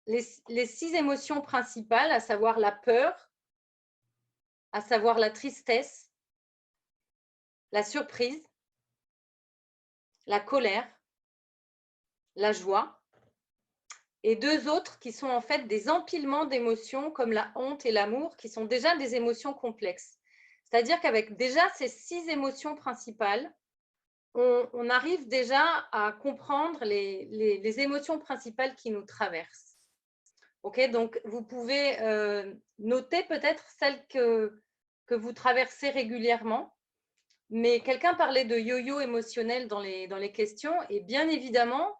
les 6 émotions principales, à savoir la peur, à savoir la tristesse, la surprise, la colère, la joie, et 2 autres qui sont en fait des empilements d'émotions comme la honte et l'amour, qui sont déjà des émotions complexes. C'est-à-dire qu'avec déjà ces 6 émotions principales, on arrive déjà à comprendre les émotions principales qui nous traversent. Okay, donc, vous pouvez noter peut-être celles que vous traversez régulièrement. Mais quelqu'un parlait de yo-yo émotionnel dans les questions. Et bien évidemment,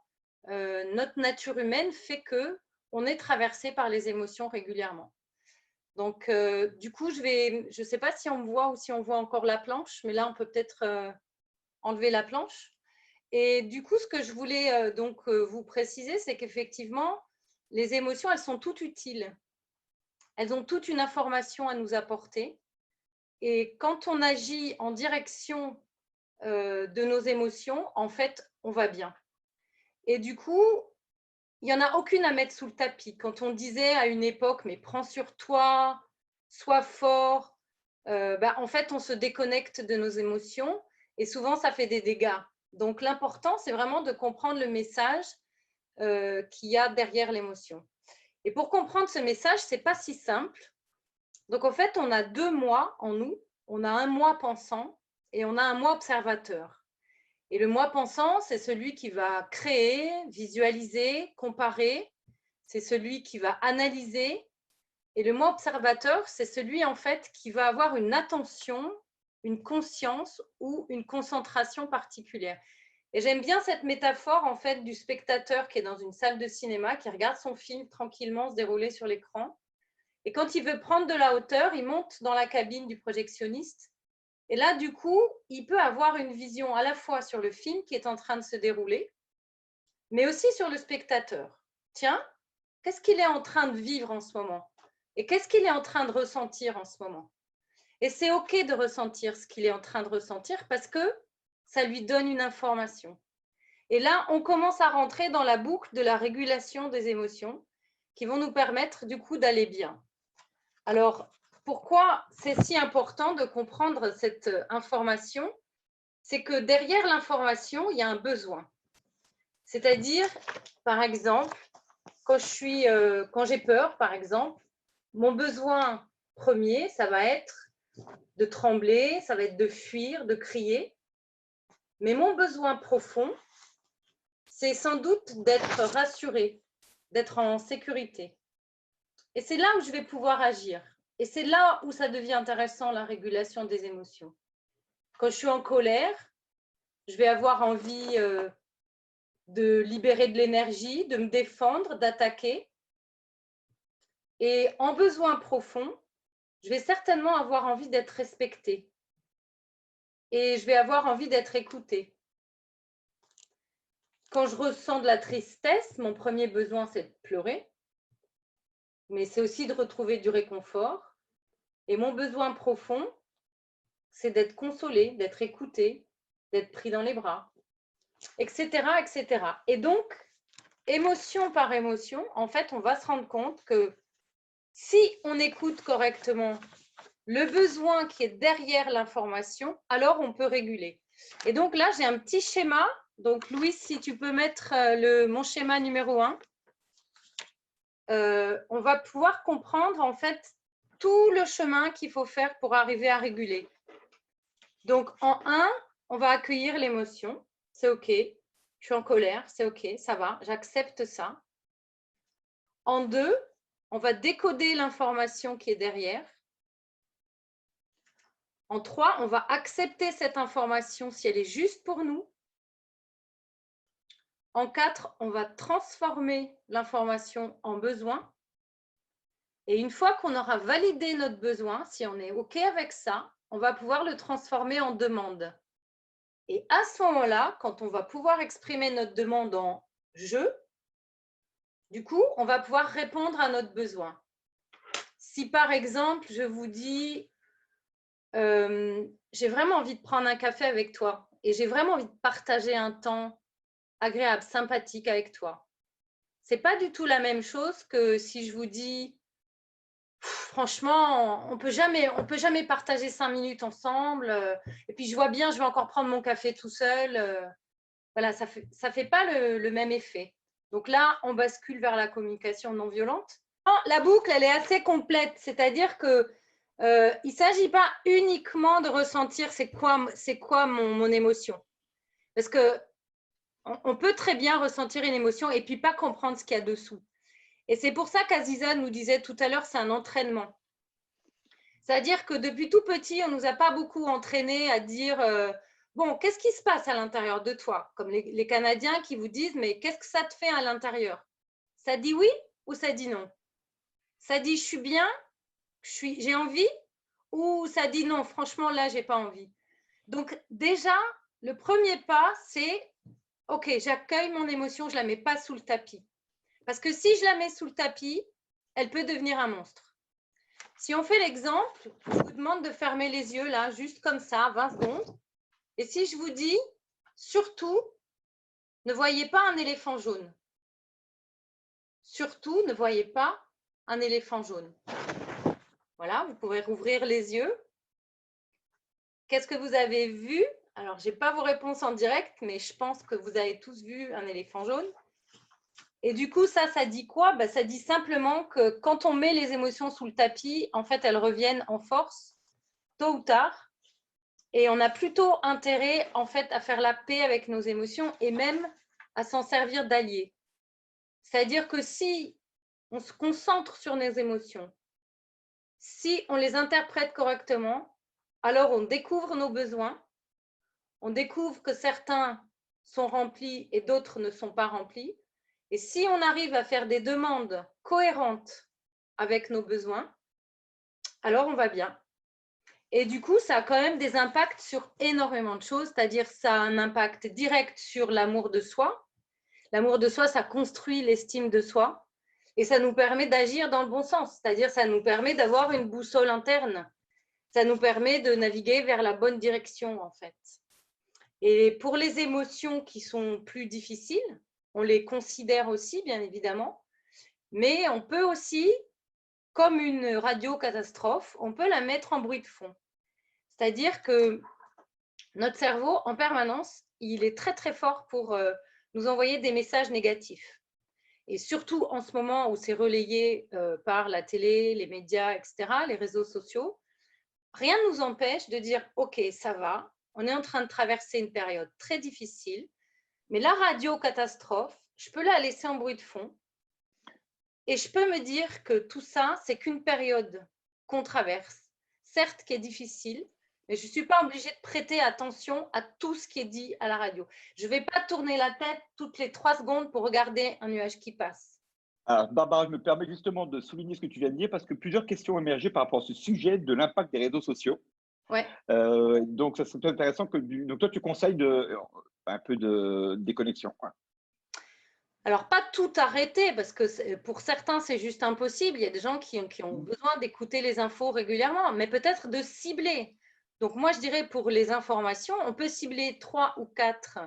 notre nature humaine fait qu'on est traversé par les émotions régulièrement. Donc, du coup, je ne sais pas si on me voit ou si on voit encore la planche, mais là, on peut peut-être enlever la planche. Et du coup, ce que je voulais vous préciser, c'est qu'effectivement, les émotions, elles sont toutes utiles. Elles ont toute une information à nous apporter. Et quand on agit en direction de nos émotions, en fait, on va bien. Et du coup, il n'y en a aucune à mettre sous le tapis. Quand on disait à une époque, mais prends sur toi, sois fort, en fait, on se déconnecte de nos émotions et souvent, ça fait des dégâts. Donc, l'important, c'est vraiment de comprendre le message qu'il y a derrière l'émotion. Et pour comprendre ce message, ce n'est pas si simple. Donc, en fait, on a 2 moi en nous. On a un moi pensant et on a un moi observateur. Et le moi pensant, c'est celui qui va créer, visualiser, comparer. C'est celui qui va analyser. Et le moi observateur, c'est celui en fait qui va avoir une attention, une conscience ou une concentration particulière. Et j'aime bien cette métaphore en fait du spectateur qui est dans une salle de cinéma, qui regarde son film tranquillement se dérouler sur l'écran. Et quand il veut prendre de la hauteur, il monte dans la cabine du projectionniste. Et là, du coup, il peut avoir une vision à la fois sur le film qui est en train de se dérouler, mais aussi sur le spectateur. Tiens, qu'est-ce qu'il est en train de vivre en ce moment? Et qu'est-ce qu'il est en train de ressentir en ce moment? Et c'est OK de ressentir ce qu'il est en train de ressentir parce que ça lui donne une information. Et là, on commence à rentrer dans la boucle de la régulation des émotions qui vont nous permettre du coup d'aller bien. Alors, pourquoi c'est si important de comprendre cette information? C'est que derrière l'information, il y a un besoin. C'est-à-dire, par exemple, quand j'ai peur, par exemple, mon besoin premier, ça va être de trembler, ça va être de fuir, de crier. Mais mon besoin profond, c'est sans doute d'être rassuré, d'être en sécurité. Et c'est là où je vais pouvoir agir. Et c'est là où ça devient intéressant, la régulation des émotions. Quand je suis en colère, je vais avoir envie de libérer de l'énergie, de me défendre, d'attaquer. Et en besoin profond, je vais certainement avoir envie d'être respectée. Et je vais avoir envie d'être écoutée. quand je ressens de la tristesse, mon premier besoin, c'est de pleurer, mais c'est aussi de retrouver du réconfort. Et mon besoin profond, c'est d'être consolé, d'être écouté, d'être pris dans les bras, etc., etc. Et donc, émotion par émotion, en fait, on va se rendre compte que si on écoute correctement le besoin qui est derrière l'information, alors on peut réguler. Et donc là, j'ai un petit schéma. Donc, Louise, si tu peux mettre mon schéma numéro 1, on va pouvoir comprendre en fait tout le chemin qu'il faut faire pour arriver à réguler. Donc, en 1, on va accueillir l'émotion. C'est OK. Je suis en colère. C'est OK. Ça va. J'accepte ça. En 2, on va décoder l'information qui est derrière. En 3, on va accepter cette information si elle est juste pour nous. En 4, on va transformer l'information en besoin. Et une fois qu'on aura validé notre besoin, si on est OK avec ça, on va pouvoir le transformer en demande. Et à ce moment-là, quand on va pouvoir exprimer notre demande en « je », du coup, on va pouvoir répondre à notre besoin. Si par exemple, je vous dis j'ai vraiment envie de prendre un café avec toi et j'ai vraiment envie de partager un temps agréable, sympathique avec toi. Ce n'est pas du tout la même chose que si je vous dis franchement, on peut jamais partager 5 minutes ensemble. Et puis, je vois bien, je vais encore prendre mon café tout seul. Voilà, ça fait pas le même effet. Donc là, on bascule vers la communication non violente. La boucle, elle est assez complète. C'est-à-dire que il ne s'agit pas uniquement de ressentir c'est quoi mon émotion. Parce qu'on peut très bien ressentir une émotion et puis pas comprendre ce qu'il y a dessous. Et c'est pour ça qu'Aziza nous disait tout à l'heure, c'est un entraînement. C'est-à-dire que depuis tout petit, on ne nous a pas beaucoup entraînés à dire bon, qu'est-ce qui se passe à l'intérieur de toi? Comme les Canadiens qui vous disent mais qu'est-ce que ça te fait à l'intérieur? Ça dit oui ou ça dit non? Ça dit je suis bien, j'ai envie, ou ça dit non, franchement là, j'ai pas envie. Donc déjà, le premier pas, c'est ok, j'accueille mon émotion, je la mets pas sous le tapis. Parce que si je la mets sous le tapis, elle peut devenir un monstre. Si on fait l'exemple, je vous demande de fermer les yeux là, juste comme ça, 20 secondes. Et si je vous dis, surtout, ne voyez pas un éléphant jaune. Surtout, ne voyez pas un éléphant jaune. Voilà, vous pouvez rouvrir les yeux. Qu'est-ce que vous avez vu? Alors, je n'ai pas vos réponses en direct, mais je pense que vous avez tous vu un éléphant jaune. Et du coup, ça dit quoi? Ça dit simplement que quand on met les émotions sous le tapis, en fait, elles reviennent en force, tôt ou tard. Et on a plutôt intérêt, en fait, à faire la paix avec nos émotions et même à s'en servir d'alliés. C'est-à-dire que si on se concentre sur nos émotions, si on les interprète correctement, alors on découvre nos besoins, on découvre que certains sont remplis et d'autres ne sont pas remplis. Et si on arrive à faire des demandes cohérentes avec nos besoins, alors on va bien. Et du coup, ça a quand même des impacts sur énormément de choses, c'est-à-dire ça a un impact direct sur l'amour de soi. L'amour de soi, ça construit l'estime de soi et ça nous permet d'agir dans le bon sens, c'est-à-dire ça nous permet d'avoir une boussole interne. Ça nous permet de naviguer vers la bonne direction, en fait. Et pour les émotions qui sont plus difficiles, on les considère aussi, bien évidemment, mais on peut aussi, comme une radio-catastrophe, on peut la mettre en bruit de fond. C'est-à-dire que notre cerveau, en permanence, il est très, très fort pour nous envoyer des messages négatifs. Et surtout en ce moment où c'est relayé par la télé, les médias, etc., les réseaux sociaux, rien ne nous empêche de dire « Ok, ça va, on est en train de traverser une période très difficile, mais la radio-catastrophe, je peux la laisser en bruit de fond et je peux me dire que tout ça, c'est qu'une période qu'on traverse, certes qui est difficile, mais je ne suis pas obligée de prêter attention à tout ce qui est dit à la radio. Je ne vais pas tourner la tête toutes les 3 secondes pour regarder un nuage qui passe. » Alors, Barbara, je me permets justement de souligner ce que tu viens de dire parce que plusieurs questions ont émergé par rapport à ce sujet de l'impact des réseaux sociaux. Ouais. Donc, ça serait intéressant que donc toi, tu conseilles un peu de déconnexion. Alors, pas tout arrêter, parce que pour certains, c'est juste impossible. Il y a des gens qui ont besoin d'écouter les infos régulièrement, mais peut-être de cibler. Donc, moi, je dirais pour les informations, on peut cibler 3 ou 4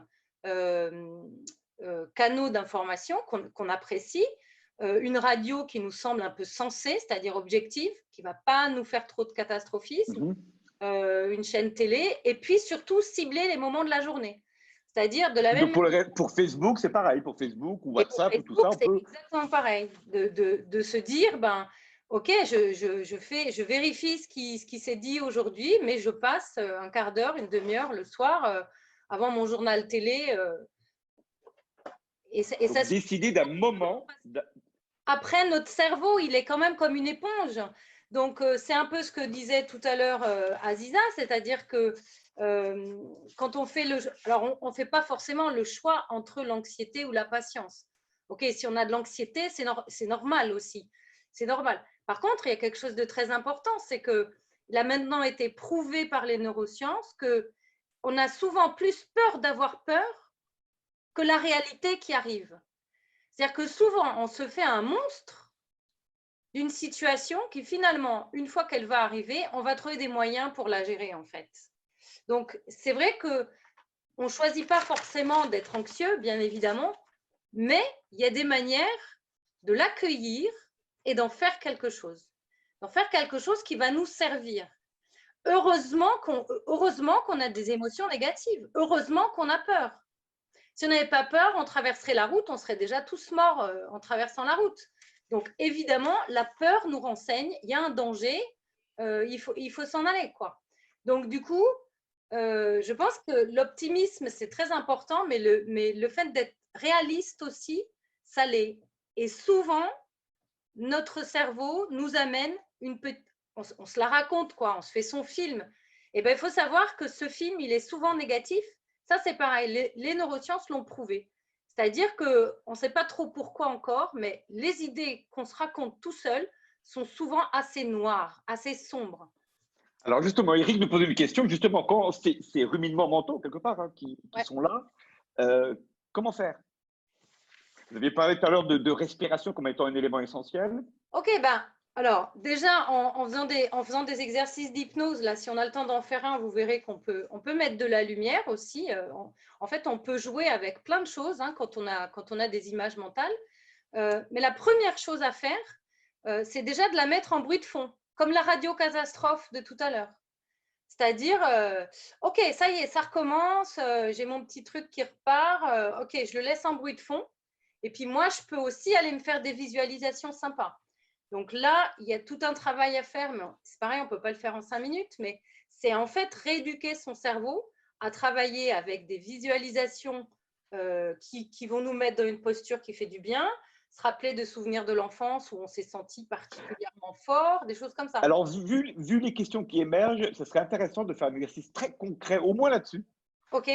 canaux d'information qu'on apprécie. Une radio qui nous semble un peu sensée, c'est-à-dire objective, qui ne va pas nous faire trop de catastrophisme. Une chaîne télé, et puis surtout cibler les moments de la journée. C'est-à-dire de la même manière. Pour Facebook, c'est pareil. Pour Facebook ou WhatsApp, Facebook, ou tout ça, on peut… C'est exactement pareil. De se dire, ben, OK, je vérifie ce qui s'est dit aujourd'hui, mais je passe un quart d'heure, une demi-heure le soir avant mon journal télé. Et ça décider d'un moment… Après, notre cerveau, il est quand même comme une éponge. Donc, c'est un peu ce que disait tout à l'heure Aziza, c'est-à-dire que quand on fait alors, on ne fait pas forcément le choix entre l'anxiété ou la patience. OK, si on a de l'anxiété, c'est normal aussi. C'est normal. Par contre, il y a quelque chose de très important, c'est qu'il a maintenant été prouvé par les neurosciences qu'on a souvent plus peur d'avoir peur que la réalité qui arrive. C'est-à-dire que souvent, on se fait un monstre d'une situation qui finalement, une fois qu'elle va arriver, on va trouver des moyens pour la gérer en fait. Donc, c'est vrai qu'on ne choisit pas forcément d'être anxieux, bien évidemment, mais il y a des manières de l'accueillir et d'en faire quelque chose. D'en faire quelque chose qui va nous servir. Heureusement qu'on a des émotions négatives. Heureusement qu'on a peur. Si on n'avait pas peur, on traverserait la route, on serait déjà tous morts en traversant la route. Donc, évidemment, la peur nous renseigne, il y a un danger, il faut s'en aller, quoi. Donc, du coup, je pense que l'optimisme, c'est très important, mais le fait d'être réaliste aussi, ça l'est. Et souvent, notre cerveau nous amène on se la raconte, quoi, on se fait son film. Et bien, il faut savoir que ce film, il est souvent négatif. Ça, c'est pareil, les neurosciences l'ont prouvé. C'est-à-dire qu'on ne sait pas trop pourquoi encore, mais les idées qu'on se raconte tout seul sont souvent assez noires, assez sombres. Alors justement, Eric nous posait une question, justement, quand ces ruminements mentaux, quelque part, hein, qui sont là, comment faire? Vous aviez parlé tout à l'heure de respiration comme étant un élément essentiel. Ok, ben, alors déjà, en faisant des exercices d'hypnose, là, si on a le temps d'en faire un, vous verrez qu'on peut mettre de la lumière aussi. En fait, on peut jouer avec plein de choses hein, quand on a des images mentales. Mais la première chose à faire, c'est déjà de la mettre en bruit de fond, comme la radio catastrophe de tout à l'heure. C'est-à-dire, ok, ça y est, ça recommence, j'ai mon petit truc qui repart, ok, je le laisse en bruit de fond. Et puis moi, je peux aussi aller me faire des visualisations sympas. Donc là, il y a tout un travail à faire, mais c'est pareil, on ne peut pas le faire en 5 minutes, mais c'est en fait rééduquer son cerveau à travailler avec des visualisations qui vont nous mettre dans une posture qui fait du bien, se rappeler de souvenirs de l'enfance où on s'est senti particulièrement fort, des choses comme ça. Alors, vu les questions qui émergent, ce serait intéressant de faire un exercice très concret, au moins là-dessus,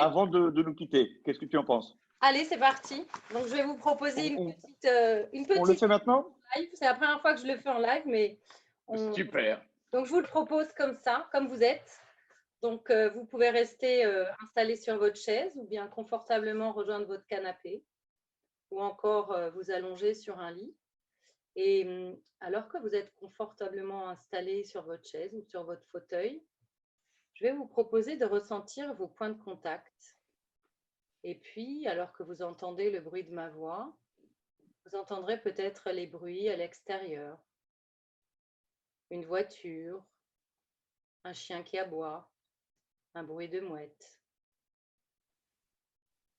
avant de nous quitter. Qu'est-ce que tu en penses? Allez, c'est parti. Donc, je vais vous proposer une petite… On le fait maintenant? C'est la première fois que je le fais en live, mais… Super. Donc, je vous le propose comme ça, comme vous êtes. Donc, vous pouvez rester installé sur votre chaise ou bien confortablement rejoindre votre canapé ou encore vous allonger sur un lit. Et alors que vous êtes confortablement installé sur votre chaise ou sur votre fauteuil, je vais vous proposer de ressentir vos points de contact. Et puis, alors que vous entendez le bruit de ma voix, vous entendrez peut-être les bruits à l'extérieur. Une voiture, un chien qui aboie, un bruit de mouette.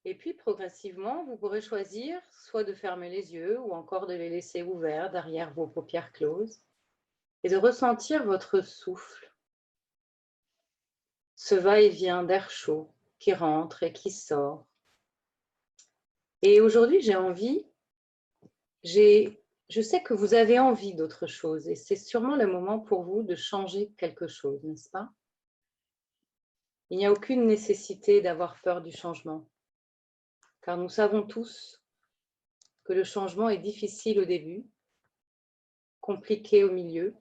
Et puis, progressivement, vous pourrez choisir soit de fermer les yeux ou encore de les laisser ouverts derrière vos paupières closes et de ressentir votre souffle, ce va-et-vient d'air chaud qui rentre et qui sort. Et aujourd'hui, je sais que vous avez envie d'autre chose et c'est sûrement le moment pour vous de changer quelque chose, n'est-ce pas? Il n'y a aucune nécessité d'avoir peur du changement, car nous savons tous que le changement est difficile au début, compliqué au milieu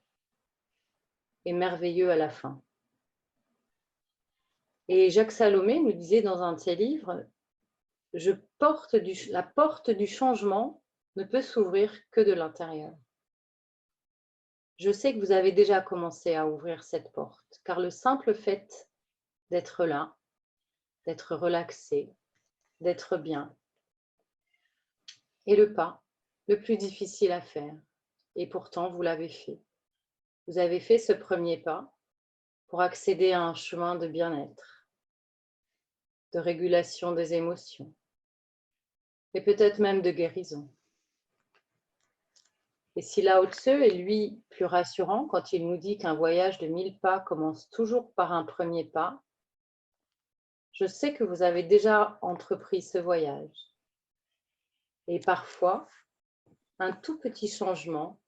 et merveilleux à la fin. Et Jacques Salomé nous disait dans un de ses livres, la porte du changement ne peut s'ouvrir que de l'intérieur. Je sais que vous avez déjà commencé à ouvrir cette porte, car le simple fait d'être là, d'être relaxé, d'être bien, est le pas le plus difficile à faire. Et pourtant, vous l'avez fait. Vous avez fait ce premier pas pour accéder à un chemin de bien-être, de régulation des émotions, et peut-être même de guérison. Et si Lao Tzu est, lui, plus rassurant quand il nous dit qu'un voyage de 1000 pas commence toujours par un premier pas, je sais que vous avez déjà entrepris ce voyage. Et parfois, un tout petit changement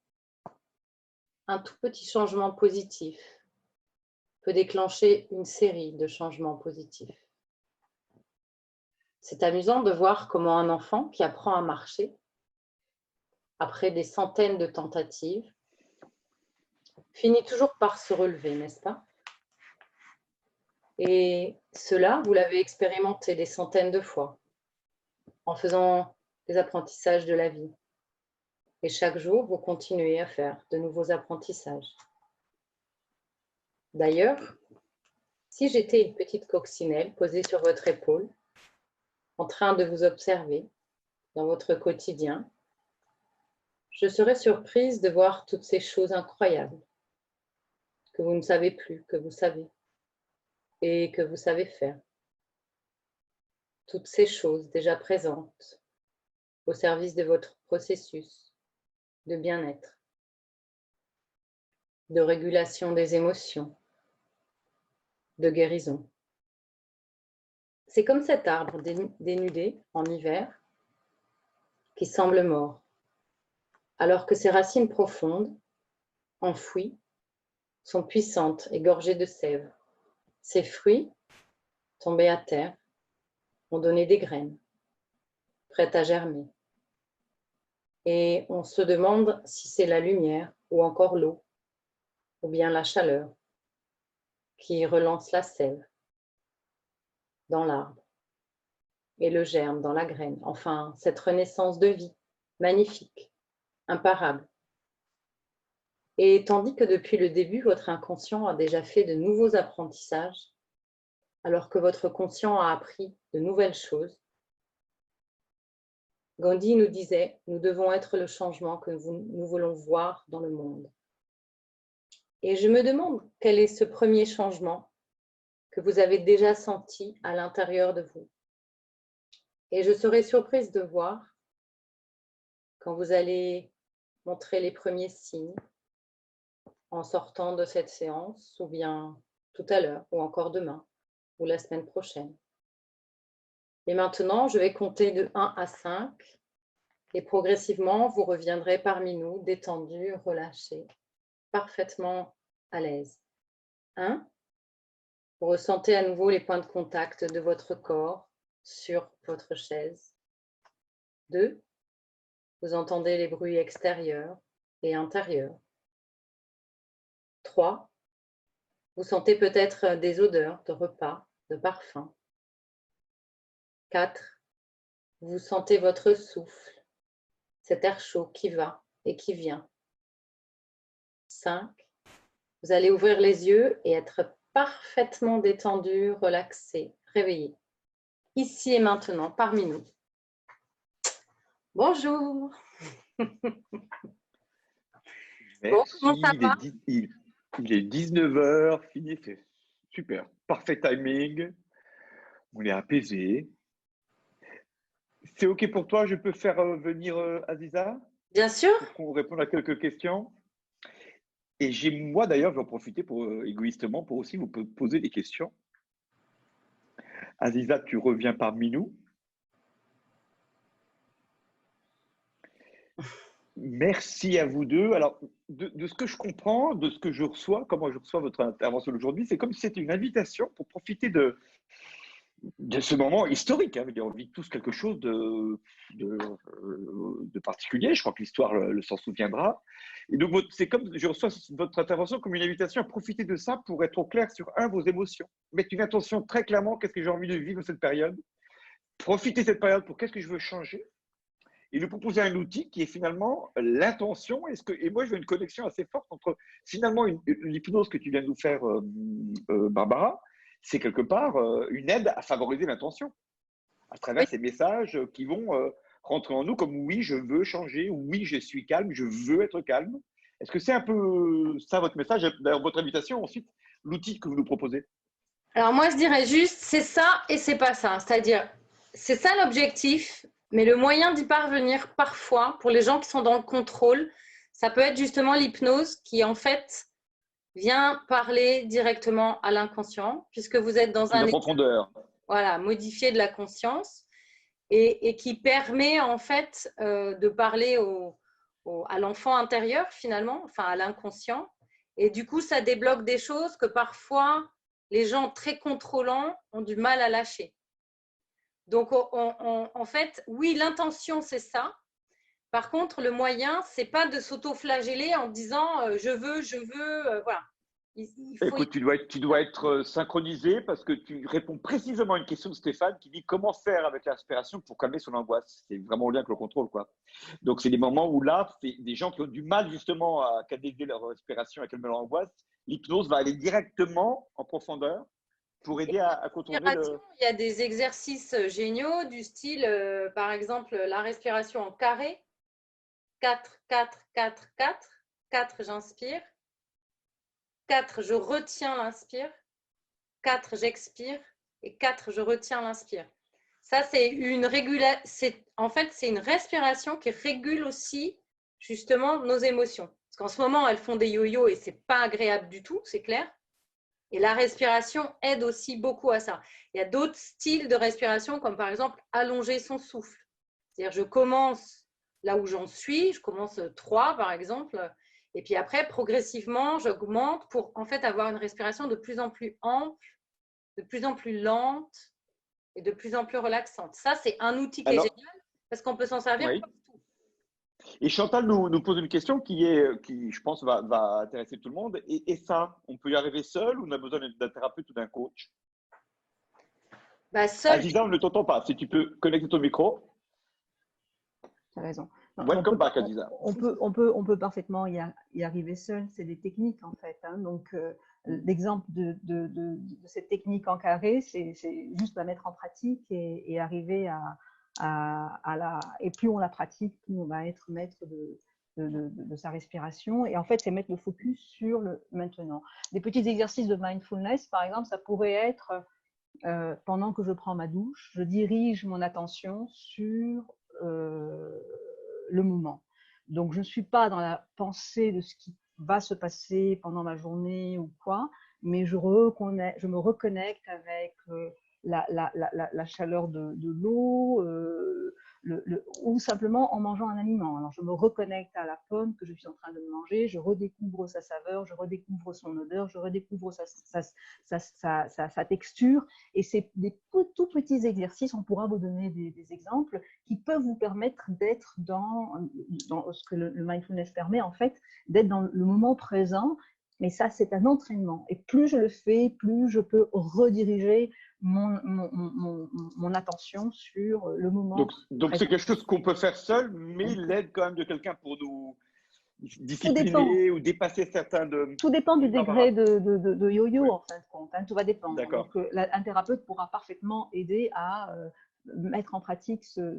positif peut déclencher une série de changements positifs. C'est amusant de voir comment un enfant qui apprend à marcher, après des centaines de tentatives, finit toujours par se relever, n'est-ce pas? Et cela, vous l'avez expérimenté des centaines de fois en faisant des apprentissages de la vie. Et chaque jour, vous continuez à faire de nouveaux apprentissages. D'ailleurs, si j'étais une petite coccinelle posée sur votre épaule, en train de vous observer dans votre quotidien, je serais surprise de voir toutes ces choses incroyables que vous ne savez plus, que vous savez, et que vous savez faire. Toutes ces choses déjà présentes au service de votre processus de bien-être, de régulation des émotions, de guérison. C'est comme cet arbre dénudé en hiver qui semble mort, alors que ses racines profondes, enfouies, sont puissantes et gorgées de sève. Ses fruits, tombés à terre, ont donné des graines, prêtes à germer. Et on se demande si c'est la lumière ou encore l'eau, ou bien la chaleur, qui relance la sève dans l'arbre et le germe dans la graine. Enfin, cette renaissance de vie, magnifique, imparable. Et tandis que depuis le début, votre inconscient a déjà fait de nouveaux apprentissages, alors que votre conscient a appris de nouvelles choses, Gandhi nous disait, nous devons être le changement que nous voulons voir dans le monde. Et je me demande quel est ce premier changement que vous avez déjà senti à l'intérieur de vous. Et je serai surprise de voir, quand vous allez montrer les premiers signes, en sortant de cette séance, ou bien tout à l'heure, ou encore demain, ou la semaine prochaine. Et maintenant, je vais compter de 1 à 5, et progressivement, vous reviendrez parmi nous, détendus, relâchés, parfaitement à l'aise. 1, vous ressentez à nouveau les points de contact de votre corps sur votre chaise. 2, vous entendez les bruits extérieurs et intérieurs. 3, vous sentez peut-être des odeurs de repas, de parfums. 4, vous sentez votre souffle, cet air chaud qui va et qui vient. 5, vous allez ouvrir les yeux et être parfaitement détendu, relaxé, réveillé. Ici et maintenant, parmi nous. Bonjour. Merci. Bon, comment ça va? Il est 19h, fini, c'est super. Parfait timing. On est apaisé. C'est OK pour toi, je peux faire venir Aziza Bien sûr. pour qu'on réponde à quelques questions. Et moi d'ailleurs, je vais en profiter égoïstement pour aussi vous poser des questions. Aziza, tu reviens parmi nous. Merci à vous deux. Alors, de ce que je comprends, de ce que je reçois, comment je reçois votre intervention aujourd'hui, c'est comme si c'était une invitation pour profiter de ce moment historique. Hein. On vit tous quelque chose de particulier. Je crois que l'histoire s'en souviendra. Et donc, c'est comme je reçois votre intervention comme une invitation à profiter de ça pour être au clair sur vos émotions. Mettre une intention très clairement, qu'est-ce que j'ai envie de vivre cette période. profiter de cette période pour qu'est-ce que je veux changer et lui proposer un outil qui est finalement l'intention. Et moi, je veux une connexion assez forte entre finalement l'hypnose que tu viens de nous faire, Barbara, c'est quelque part une aide à favoriser l'intention à travers Oui. ces messages qui vont rentrer en nous comme oui, je veux changer, oui, je suis calme, je veux être calme. Est-ce que c'est un peu ça votre message, d'ailleurs votre invitation ensuite, l'outil que vous nous proposez? Alors moi, je dirais juste, c'est ça et c'est pas ça. C'est-à-dire, c'est ça l'objectif, mais le moyen d'y parvenir parfois, pour les gens qui sont dans le contrôle, ça peut être justement l'hypnose qui, en fait, vient parler directement à l'inconscient, puisque vous êtes dans Plus un en état, profondeur. voilà, modifié de la conscience et qui permet, en fait, de parler à l'enfant intérieur, finalement, enfin à l'inconscient. Et du coup, ça débloque des choses que parfois les gens très contrôlants ont du mal à lâcher. Donc, en fait, oui, l'intention, c'est ça. Par contre, le moyen, c'est pas de s'auto-flageller en disant je veux, voilà. Il faut Écoute, tu dois être synchronisé parce que tu réponds précisément à une question de Stéphane qui dit comment faire avec l'inspiration pour calmer son angoisse. C'est vraiment en lien avec le contrôle, quoi. Donc, c'est des moments où là, c'est des gens qui ont du mal justement à canaliser leur respiration, à calmer leur angoisse. L'hypnose va aller directement en profondeur pour aider à contourner le. il y a des exercices géniaux du style, par exemple, la respiration en carré. 4, 4, 4, 4. 4, j'inspire. 4, je retiens l'inspire. 4, j'expire. Et 4, je retiens l'inspire. Ça, c'est une en fait, c'est une respiration qui régule aussi justement nos émotions. Parce qu'en ce moment, elles font des yo-yo et c'est pas agréable du tout, c'est clair. Et la respiration aide aussi beaucoup à ça. Il y a d'autres styles de respiration, comme par exemple allonger son souffle. C'est-à-dire, je commence là où j'en suis, je commence 3 par exemple, et puis après, progressivement, j'augmente pour en fait avoir une respiration de plus en plus ample, de plus en plus lente et de plus en plus relaxante. Ça, c'est un outil qui est Alors, génial parce qu'on peut s'en servir oui. partout. Et Chantal nous pose une question qui, je pense, va intéresser tout le monde. Et ça, on peut y arriver seul ou on a besoin d'un thérapeute ou d'un coach? Bah, seul, Aziza, on ne t'entend pas. Si tu peux connecter ton micro. Tu as raison. Non, Welcome back, Aziza. on peut parfaitement y arriver seul. C'est des techniques, en fait. Hein. Donc, l'exemple de cette technique en carré, c'est juste la mettre en pratique et arriver à la… Et plus on la pratique, plus on va être maître de sa respiration. Et en fait, c'est mettre le focus sur le maintenant. Des petits exercices de mindfulness, par exemple, ça pourrait être… pendant que je prends ma douche, je dirige mon attention sur le moment. Donc, je ne suis pas dans la pensée de ce qui va se passer pendant ma journée ou quoi, mais je me reconnecte avec la chaleur de l'eau, ou simplement en mangeant un aliment. Alors, je me reconnecte à la pomme que je suis en train de manger, je redécouvre sa saveur, je redécouvre son odeur, je redécouvre sa texture. Et c'est des tout petits exercices, on pourra vous donner des exemples, qui peuvent vous permettre d'être dans ce que le mindfulness permet, en fait, d'être dans le moment présent. Mais ça, c'est un entraînement. Et plus je le fais, plus je peux rediriger mon attention sur le moment. Donc c'est quelque chose qu'on peut faire seul, mais l'aide quand même de quelqu'un pour nous discipliner ou dépasser certains de… Tout dépend du degré de yo-yo, oui. en fin de compte. Hein, tout va dépendre. D'accord. Donc, un thérapeute pourra parfaitement aider à mettre en pratique ce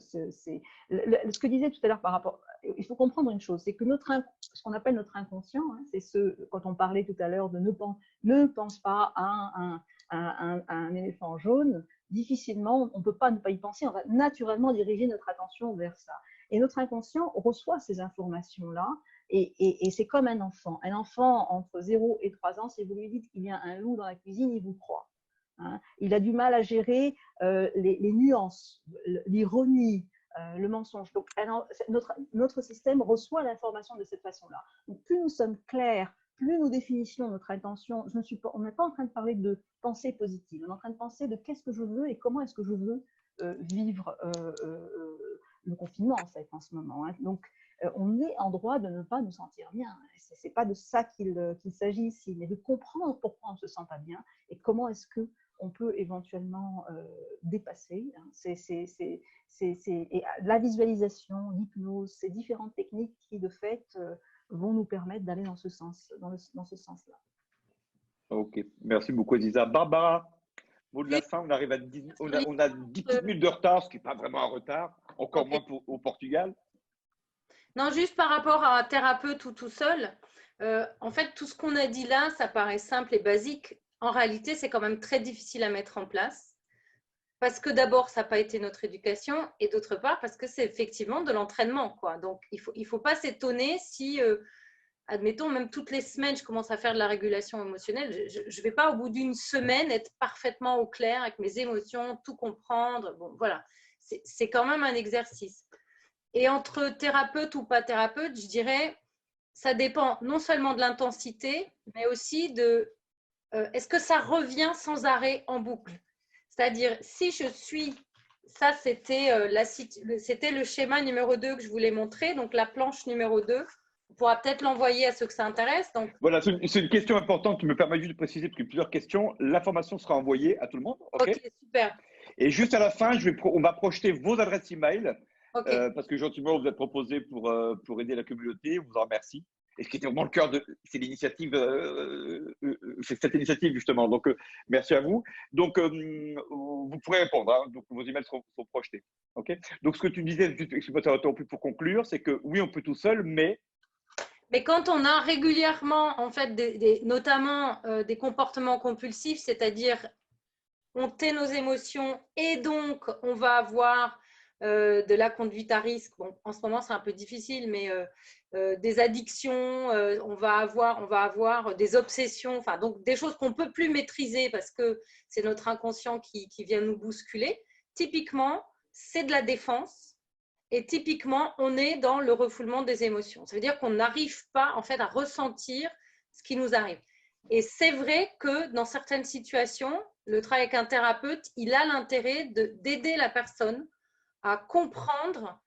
que disait tout à l'heure par rapport… Il faut comprendre une chose, c'est que ce qu'on appelle notre inconscient, hein, c'est quand on parlait tout à l'heure de ne pense pas à un éléphant jaune, difficilement, on ne peut pas ne pas y penser, on va naturellement diriger notre attention vers ça. Et notre inconscient reçoit ces informations-là, et c'est comme un enfant. Un enfant entre 0 et 3 ans, si vous lui dites qu'il y a un loup dans la cuisine, il vous croit. Hein. Il a du mal à gérer les nuances, l'ironie, le mensonge. Donc, notre système reçoit l'information de cette façon-là. Donc, plus nous sommes clairs, plus nous définissons notre intention. On n'est pas en train de parler de pensée positive, on est en train de penser de qu'est-ce que je veux et comment est-ce que je veux vivre le confinement, en fait, en ce moment. Hein. Donc, on est en droit de ne pas nous sentir bien. Ce n'est pas de ça qu'il s'agit ici, mais de comprendre pourquoi on ne se sent pas bien et comment est-ce qu'on peut éventuellement dépasser. Et la visualisation, l'hypnose, ces différentes techniques qui, de fait, vont nous permettre d'aller dans ce sens-là. Ok, merci beaucoup, Aziza. Barbara, mot de la fin, on arrive à 10, on a 10 petites minutes de retard, ce qui n'est pas vraiment un retard, encore moins au Portugal. Non, juste par rapport à un thérapeute ou tout seul, en fait, tout ce qu'on a dit là, ça paraît simple et basique. En réalité, c'est quand même très difficile à mettre en place. Parce que d'abord, ça n'a pas été notre éducation, et d'autre part, parce que c'est effectivement de l'entraînement, quoi. Donc, il faut pas s'étonner si, admettons, même toutes les semaines, je commence à faire de la régulation émotionnelle. Je ne vais pas, au bout d'une semaine, être parfaitement au clair avec mes émotions, tout comprendre. Bon, voilà, c'est quand même un exercice. Et entre thérapeute ou pas thérapeute, je dirais, ça dépend non seulement de l'intensité, mais aussi de est-ce que ça revient sans arrêt en boucle. C'est-à-dire, si je suis, ça c'était le schéma numéro 2 que je voulais montrer, donc la planche numéro 2, on pourra peut-être l'envoyer à ceux que ça intéresse. Donc... Voilà, c'est une question importante qui me permet juste de préciser, parce qu'il y a plusieurs questions. L'information sera envoyée à tout le monde. Ok, super. Et juste à la fin, on va projeter vos adresses email. Okay. Parce que gentiment, vous êtes proposé pour aider la communauté. On vous en remercie. Et ce qui était vraiment le cœur c'est l'initiative, c'est cette initiative justement. Donc, merci à vous. Donc, vous pourrez répondre. Hein, donc, vos emails seront projetés. Okay, donc, ce que tu disais, excuse-moi, ça interrompu pour conclure, c'est que oui, on peut tout seul, mais quand on a régulièrement, en fait, notamment des comportements compulsifs, c'est-à-dire on tait nos émotions et donc on va avoir de la conduite à risque. Bon, en ce moment, c'est un peu difficile, mais des addictions, on va avoir des obsessions, enfin, donc des choses qu'on ne peut plus maîtriser parce que c'est notre inconscient qui vient nous bousculer. Typiquement, c'est de la défense et typiquement, on est dans le refoulement des émotions. Ça veut dire qu'on n'arrive pas en fait à ressentir ce qui nous arrive. Et c'est vrai que dans certaines situations, le travail avec un thérapeute, il a l'intérêt d'aider la personne à comprendre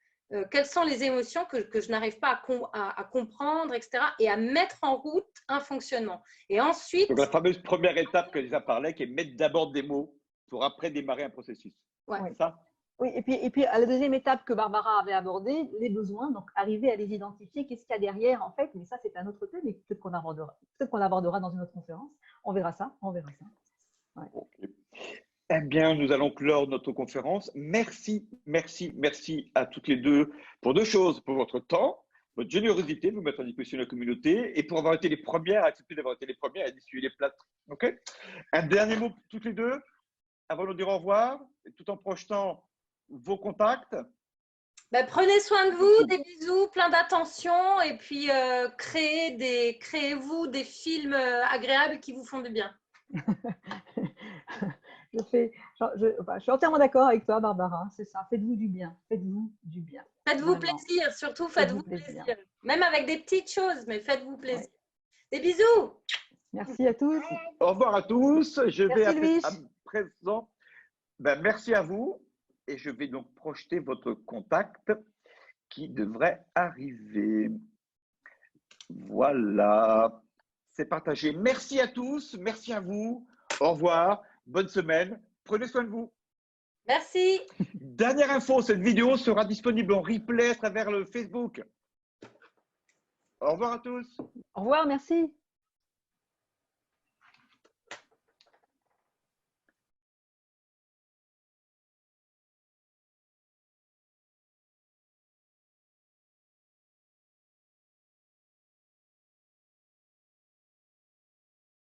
quelles sont les émotions que je n'arrive pas à comprendre, etc. et à mettre en route un fonctionnement. Et ensuite… Donc, la fameuse première étape que Lisa parlait, qui est mettre d'abord des mots pour après démarrer un processus. Ouais. Oui. Ça oui, et puis à la deuxième étape que Barbara avait abordée, les besoins, donc arriver à les identifier, qu'est-ce qu'il y a derrière en fait, mais ça c'est un autre thème, mais peut-être qu'on abordera dans une autre conférence. On verra ça. Ouais. Okay. Eh bien, nous allons clore notre conférence. Merci à toutes les deux pour deux choses, pour votre temps, votre générosité de vous mettre à disposition de la communauté et pour avoir été les premières, accepter d'avoir été les premières à essuyer les plâtres. Okay, un dernier mot pour toutes les deux, avant de dire au revoir, tout en projetant vos contacts. Prenez soin de vous, des bisous, plein d'attention et puis créez-vous des films agréables qui vous font du bien. Je suis entièrement d'accord avec toi, Barbara. C'est ça. Faites-vous du bien. Faites-vous du bien. Faites-vous plaisir, surtout faites-vous plaisir. Même avec des petites choses, mais faites-vous plaisir. Ouais. Des bisous. Merci à tous. Au revoir à tous. Je vais Louis. à présent. Merci à vous. Et je vais donc projeter votre contact qui devrait arriver. Voilà. C'est partagé. Merci à tous. Merci à vous. Au revoir. Bonne semaine. Prenez soin de vous. Merci. Dernière info, cette vidéo sera disponible en replay à travers le Facebook. Au revoir à tous. Au revoir, merci.